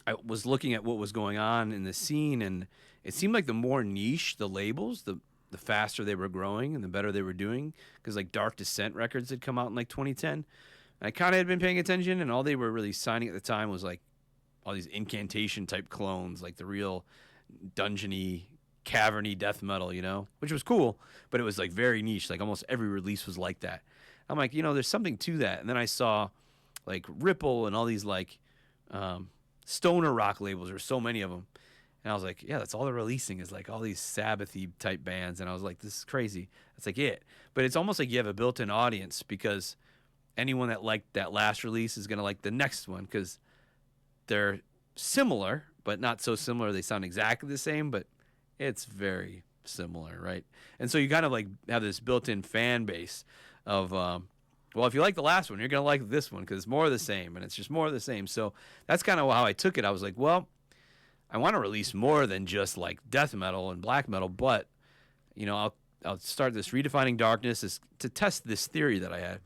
I was looking at what was going on in the scene, and it seemed like the more niche the labels, the faster they were growing and the better they were doing. Because like Dark Descent Records had come out in like 2010. And I kind of had been paying attention, and all they were really signing at the time was like all these incantation type clones, like the real dungeony, caverny death metal, which was cool, but it was like very niche. Like almost every release was like that. I'm like, there's something to that. And then I saw like Ripple and all these like stoner rock labels. There's so many of them. And I was like, yeah, that's all they're releasing is like all these Sabbathy type bands. And I was like, this is crazy. That's like it. But it's almost like you have a built-in audience, because anyone that liked that last release is going to like the next one, because they're similar, but not so similar. They sound exactly the same, but it's very similar, right? And so you kind of like have this built-in fan base of, well, if you like the last one, you're going to like this one because it's more of the same, and it's just more of the same. So that's kind of how I took it. I was like, well, I want to release more than just like death metal and black metal, but I'll start this Redefining Darkness to test this theory that I had,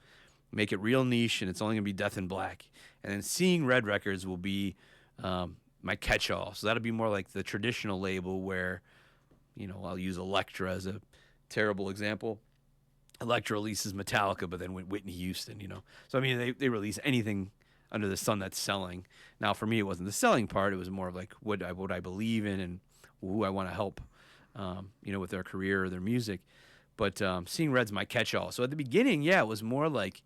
make it real niche, and it's only gonna be death and black. And then Seeing Red Records will be my catch-all. So that'll be more like the traditional label where, I'll use Elektra as a terrible example. Elektra releases Metallica, but then Whitney Houston, So I mean, they release anything under the sun that's selling. Now, for me, it wasn't the selling part. It was more of like what I believe in and who I want to help, with their career or their music. But Seeing Red's my catch-all. So at the beginning, yeah, it was more like,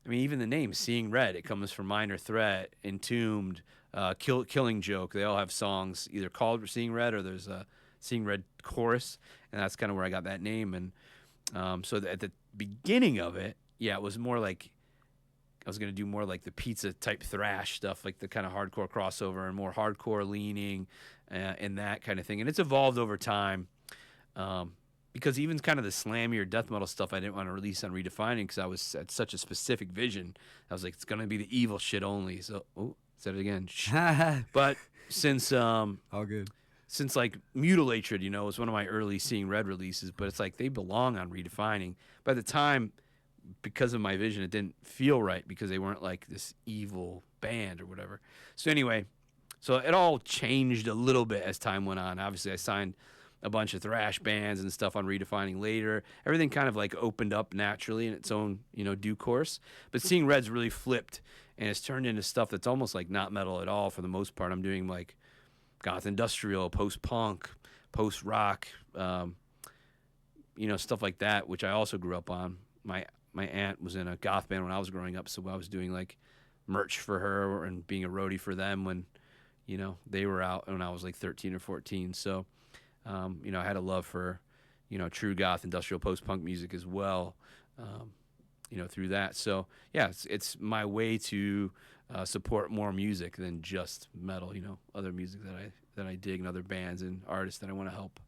I mean, even the name Seeing Red, it comes from Minor Threat, Entombed, Killing Joke. They all have songs either called Seeing Red or there's a Seeing Red chorus, and that's kind of where I got that name. And so at the beginning of it, yeah, it was more like I was going to do more like the pizza type thrash stuff, like the kind of hardcore crossover and more hardcore leaning and that kind of thing. And it's evolved over time because even kind of the slammier death metal stuff I didn't want to release on Redefining because I was at such a specific vision. I was like, it's going to be the evil shit only. So, said it again. But since all good. Since like Mutilatred, was one of my early Seeing Red releases, but it's like they belong on Redefining. By the time, because of my vision, it didn't feel right because they weren't like this evil band or whatever. So anyway, so it all changed a little bit as time went on. Obviously, I signed a bunch of thrash bands and stuff on Redefining later. Everything kind of like opened up naturally in its own, due course. But Seeing Red's really flipped, and it's turned into stuff that's almost like not metal at all for the most part. I'm doing like goth industrial, post-punk, post-rock, stuff like that, which I also grew up on. My aunt was in a goth band when I was growing up, so I was doing like merch for her and being a roadie for them when, they were out when I was like 13 or 14. So, I had a love for, true goth, industrial, post-punk music as well, through that. So yeah, it's my way to support more music than just metal. Other music that I dig, and other bands and artists that I want to help.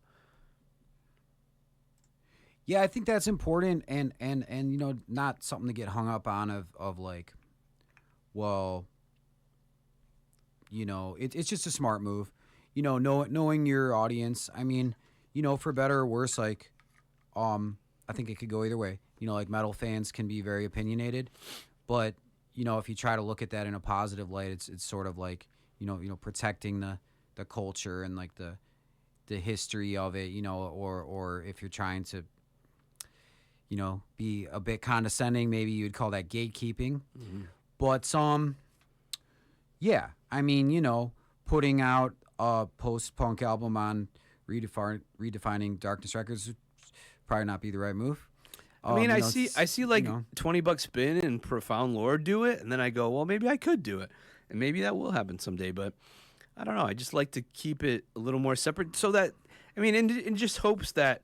Yeah, I think that's important, and not something to get hung up on of like, well, it's just a smart move, knowing your audience. I mean, for better or worse, like, I think it could go either way. Like metal fans can be very opinionated, but if you try to look at that in a positive light, it's sort of like, protecting the culture and like the history of it, or if you're trying to be a bit condescending, maybe you'd call that gatekeeping. Mm-hmm. But yeah, I mean, putting out a post-punk album on Redefining Darkness Records would probably not be the right move. I mean, I see like $20 Spin and Profound Lore do it, and then I go, well, maybe I could do it, and maybe that will happen someday. But I don't know. I just like to keep it a little more separate, so that, I mean, in just hopes that,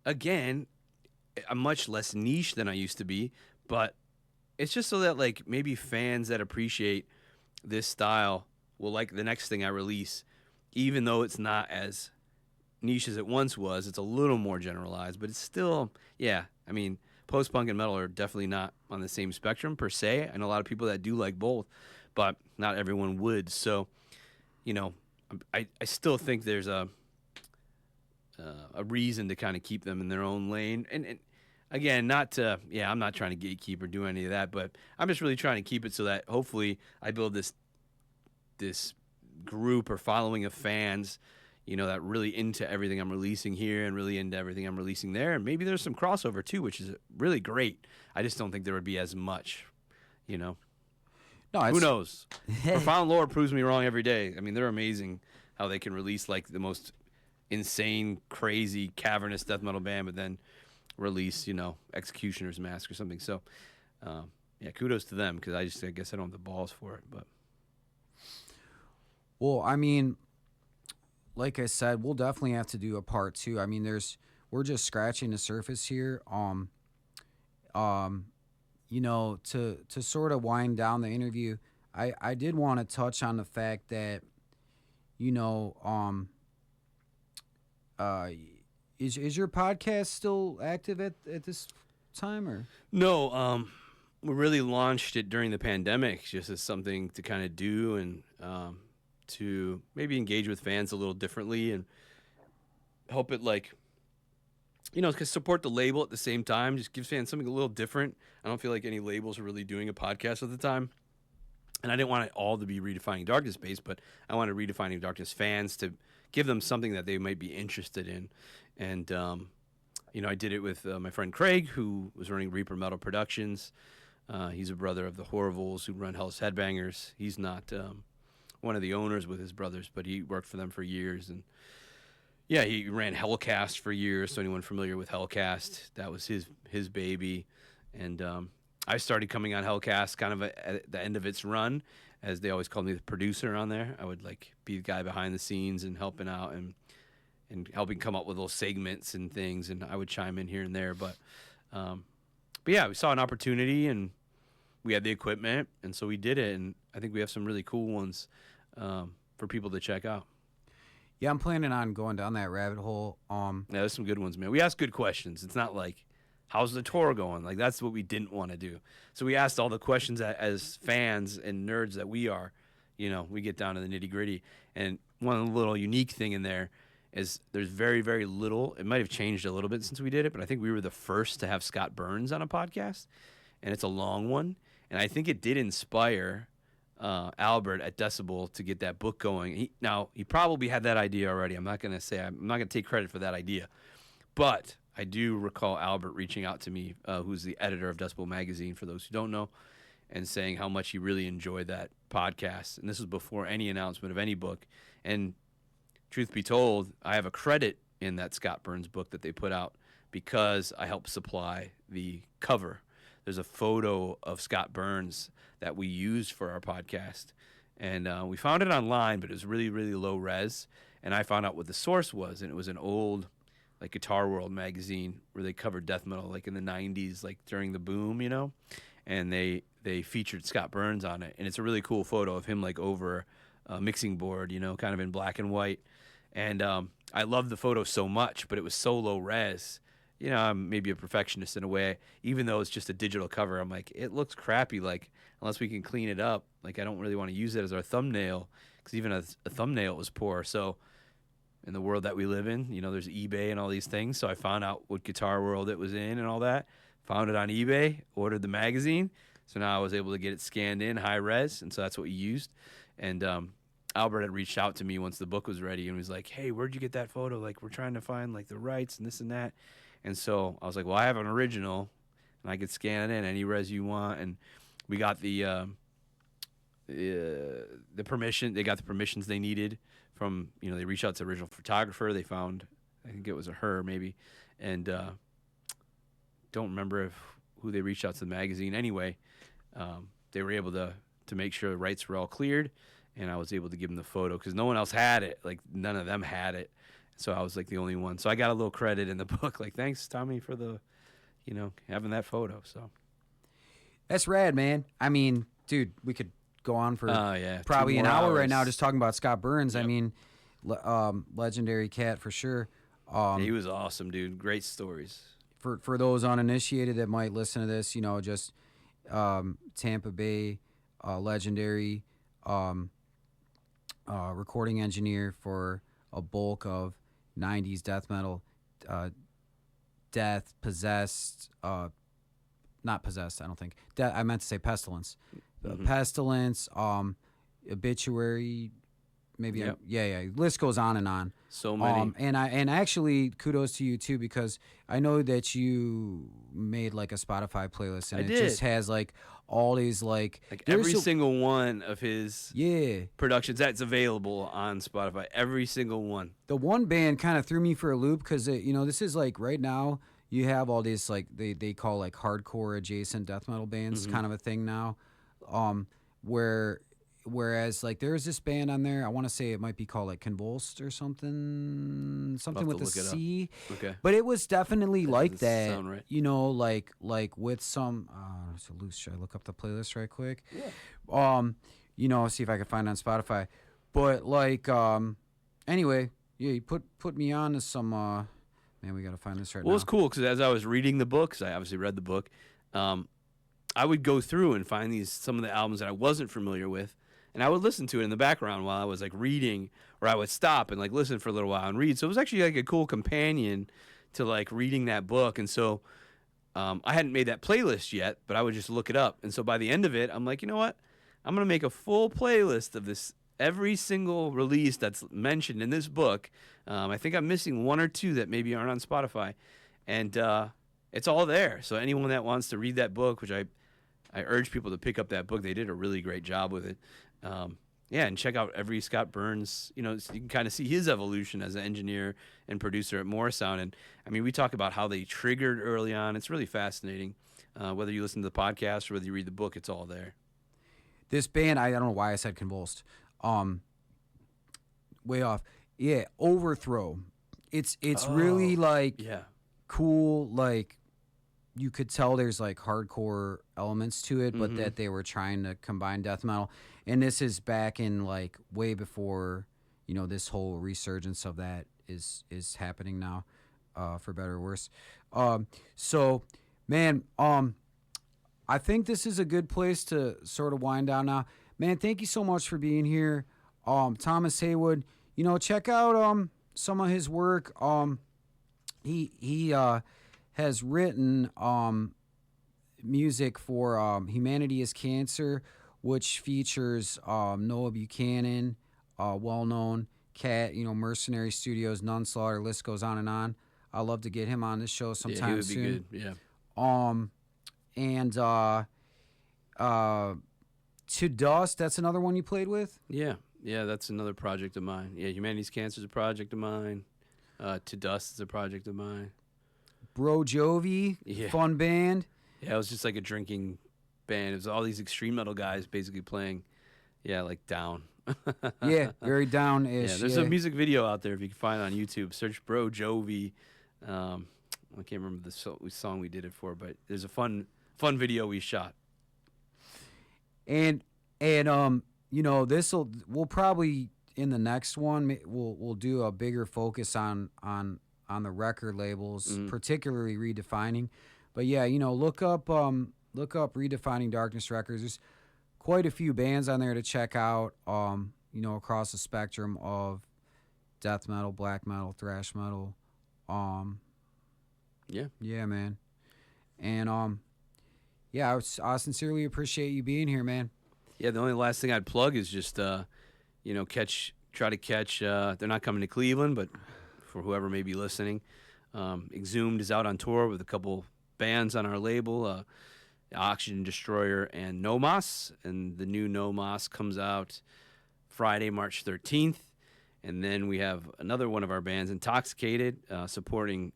again, I'm much less niche than I used to be, but it's just so that like maybe fans that appreciate this style will like the next thing I release, even though it's not as niche as it once was. It's a little more generalized, but it's still, yeah. I mean, post-punk and metal are definitely not on the same spectrum per se. I know a lot of people that do like both, but not everyone would. So, I still think there's a reason to kind of keep them in their own lane. And again, I'm not trying to gatekeep or do any of that, but I'm just really trying to keep it so that hopefully I build this group or following of fans, that really into everything I'm releasing here and really into everything I'm releasing there. And maybe there's some crossover too, which is really great. I just don't think there would be as much, No, who knows? Profound Lore proves me wrong every day. I mean, they're amazing how they can release like the most insane, crazy, cavernous death metal band, but then release, Executioner's Mask or something. So, yeah, kudos to them, because I guess I don't have the balls for it. But well, I mean, like I said, we'll definitely have to do a part 2. I mean, we're just scratching the surface here. To sort of wind down the interview, I did want to touch on the fact that, is your podcast still active at this time, or? No, we really launched it during the pandemic just as something to kind of do and to maybe engage with fans a little differently and help it because support the label at the same time, just gives fans something a little different. I don't feel like any labels are really doing a podcast at the time. And I didn't want it all to be Redefining Darkness based, but I wanted Redefining Darkness fans to give them something that they might be interested in. And, I did it with my friend Craig, who was running Reaper Metal Productions. He's a brother of the Horribles, who run Hell's Headbangers. He's not one of the owners with his brothers, but he worked for them for years. And yeah, he ran Hellcast for years. So anyone familiar with Hellcast, that was his baby. And I started coming on Hellcast kind of at the end of its run, as they always called me the producer on there. I would be the guy behind the scenes and helping out and helping come up with little segments and things, and I would chime in here and there. But yeah, we saw an opportunity and we had the equipment, and so we did it. And I think we have some really cool ones for people to check out. Yeah, I'm planning on going down that rabbit hole. Yeah, there's some good ones, man. We ask good questions. It's not like, how's the tour going? Like, that's what we didn't want to do. So we asked all the questions as fans and nerds that we are. We get down to the nitty gritty. And one little unique thing in there is there's very, very little. It might have changed a little bit since we did it, but I think we were the first to have Scott Burns on a podcast, and it's a long one. And I think it did inspire Albert at Decibel to get that book going. He probably had that idea already. I'm not going to take credit for that idea, but I do recall Albert reaching out to me, who's the editor of Decibel Magazine, for those who don't know, and saying how much he really enjoyed that podcast. And this was before any announcement of any book. And truth be told, I have a credit in that Scott Burns book that they put out because I helped supply the cover. There's a photo of Scott Burns that we used for our podcast. And we found it online, but it was really, really low res. And I found out what the source was, and it was an old like Guitar World magazine where they covered death metal like in the 90s, like during the boom, you know, and they featured Scott Burns on it, and it's a really cool photo of him like over a mixing board, you know, kind of in black and white. And I loved the photo so much, but it was so low res. You know, I'm maybe a perfectionist in a way. Even though it's just a digital cover, I'm like, it looks crappy. Like, unless we can clean it up, like I don't really want to use it as our thumbnail, because even a thumbnail was poor. So in the world that we live in, you know, there's eBay and all these things. So I found out what Guitar World it was in and all that. Found it on eBay, ordered the magazine. So now I was able to get it scanned in high res, and so that's what we used. And Albert had reached out to me once the book was ready and was like, hey, where'd you get that photo? Like, we're trying to find like the rights and this and that. And so I was like, well, I have an original, and I could scan it in any res you want. And we got the permission. They got the permissions they needed from, you know, they reached out to the original photographer. They found, I think it was a her maybe, and don't remember who they reached out to the magazine. Anyway, they were able to make sure the rights were all cleared, and I was able to give them the photo because no one else had it. Like, none of them had it. So I was like the only one. So I got a little credit in the book. Like, thanks, Tommy, for the, you know, having that photo. So That's rad, man. I mean, dude, we could go on for yeah, probably an 2 more hour right hours. now just talking about Scott Burns. Yep. I mean, legendary cat for sure. He was awesome, dude. Great stories. For those uninitiated that might listen to this, you know, just Tampa Bay legendary recording engineer for a bulk of 90s death metal, Death, Possessed, not Possessed, I don't think. I meant to say Pestilence. Pestilence, Obituary, maybe. Yep. Yeah. List goes on and on. So many. And actually, kudos to you too, because I know that you made like a Spotify playlist, and I it did. just has like all these like every single one of his yeah productions that's available on Spotify. Every single one. The one band kind of threw me for a loop because you know, this is like right now you have all these like they call like hardcore adjacent death metal bands, kind of a thing now, whereas like there's this band on there, I want to say it might be called like Convulsed or something with the C. Okay. But it was definitely like that, sound right. you know, like with some it's a loose. Should I look up the playlist right quick? Yeah. You know, see if I can find it on Spotify. But like anyway, yeah, you put me on to some man, we got to find this right now. Well, it's cool because as I was reading the book, 'cause I obviously read the book, I would go through and find some of the albums that I wasn't familiar with, and I would listen to it in the background while I was like reading, or I would stop and like listen for a little while and read. So it was actually like a cool companion to like reading that book. And so I hadn't made that playlist yet, but I would just look it up. And so by the end of it, I'm like, you know what? I'm gonna make a full playlist of this, every single release that's mentioned in this book. I think I'm missing one or two that maybe aren't on Spotify, and it's all there. So anyone that wants to read that book, which I urge people to pick up that book. They did a really great job with it. Yeah, and check out every Scott Burns. You know, so you can kind of see his evolution as an engineer and producer at Morrisound. And I mean, we talk about how they triggered early on. It's really fascinating. Whether you listen to the podcast or whether you read the book, it's all there. This band, I don't know why I said Convulsed. Way off. Yeah, Overthrow. It's really like cool. Like you could tell there's like hardcore elements to it, but that they were trying to combine death metal. And this is back in like way before, you know, this whole resurgence of that is happening now, for better or worse. So, man, I think this is a good place to sort of wind down now. Man, thank you so much for being here. Thomas Haywood, you know, check out some of his work. He has written music for Humanity is Cancer, which features Noah Buchanan, well-known cat, you know, Mercenary Studios, Nunslaughter, list goes on and on. I'd love to get him on this show sometime soon. He would be good, yeah. And To Dust, that's another one you played with? Yeah, that's another project of mine. Yeah, Humanity's Cancer is a project of mine. To Dust is a project of mine. Bro Jovi, fun band. Yeah, it was just like a drinking band. It was all these extreme metal guys basically playing, like down. Yeah, very down-ish. Yeah, there's a music video out there if you can find it on YouTube. Search Bro Jovi. I can't remember the song we did it for, but there's a fun video we shot. And you know, we'll probably in the next one we'll do a bigger focus on the record labels, particularly Redefining. But yeah, you know, look up Redefining Darkness Records. There's quite a few bands on there to check out. You know, across the spectrum of death metal, black metal, thrash metal. Yeah, man. And yeah, I sincerely appreciate you being here, man. Yeah, the only last thing I'd plug is just you know, try to catch. They're not coming to Cleveland, but for whoever may be listening, Exhumed is out on tour with a couple bands on our label, Oxygen Destroyer and Nomos, and the new Nomos comes out Friday, March 13th, and then we have another one of our bands, Intoxicated, supporting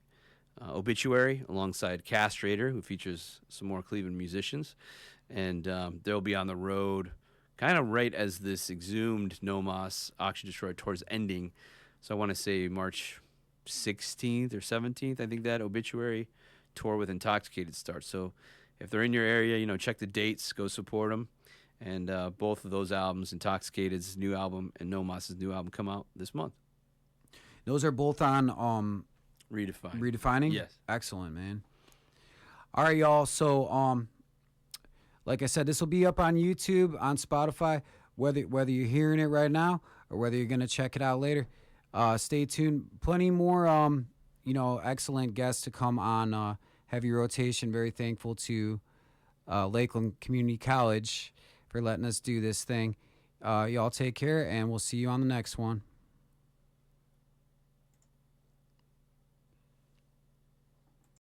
Obituary alongside Castrator, who features some more Cleveland musicians, and they'll be on the road kind of right as this Exhumed Nomos Oxygen Destroyer tour's ending. So I want to say March 16th or 17th, I think that Obituary tour with Intoxicated starts. So if they're in your area, you know, check the dates, go support them. And both of those albums, Intoxicated's new album and Nomos' new album, come out this month. Those are both on Redefining? Yes. Excellent, man. All right, y'all. So like I said, this will be up on YouTube, on Spotify, whether you're hearing it right now or whether you're going to check it out later. Stay tuned. Plenty more you know, excellent guests to come on Heavy Rotation. Very thankful to Lakeland Community College for letting us do this thing. Y'all take care, and we'll see you on the next one.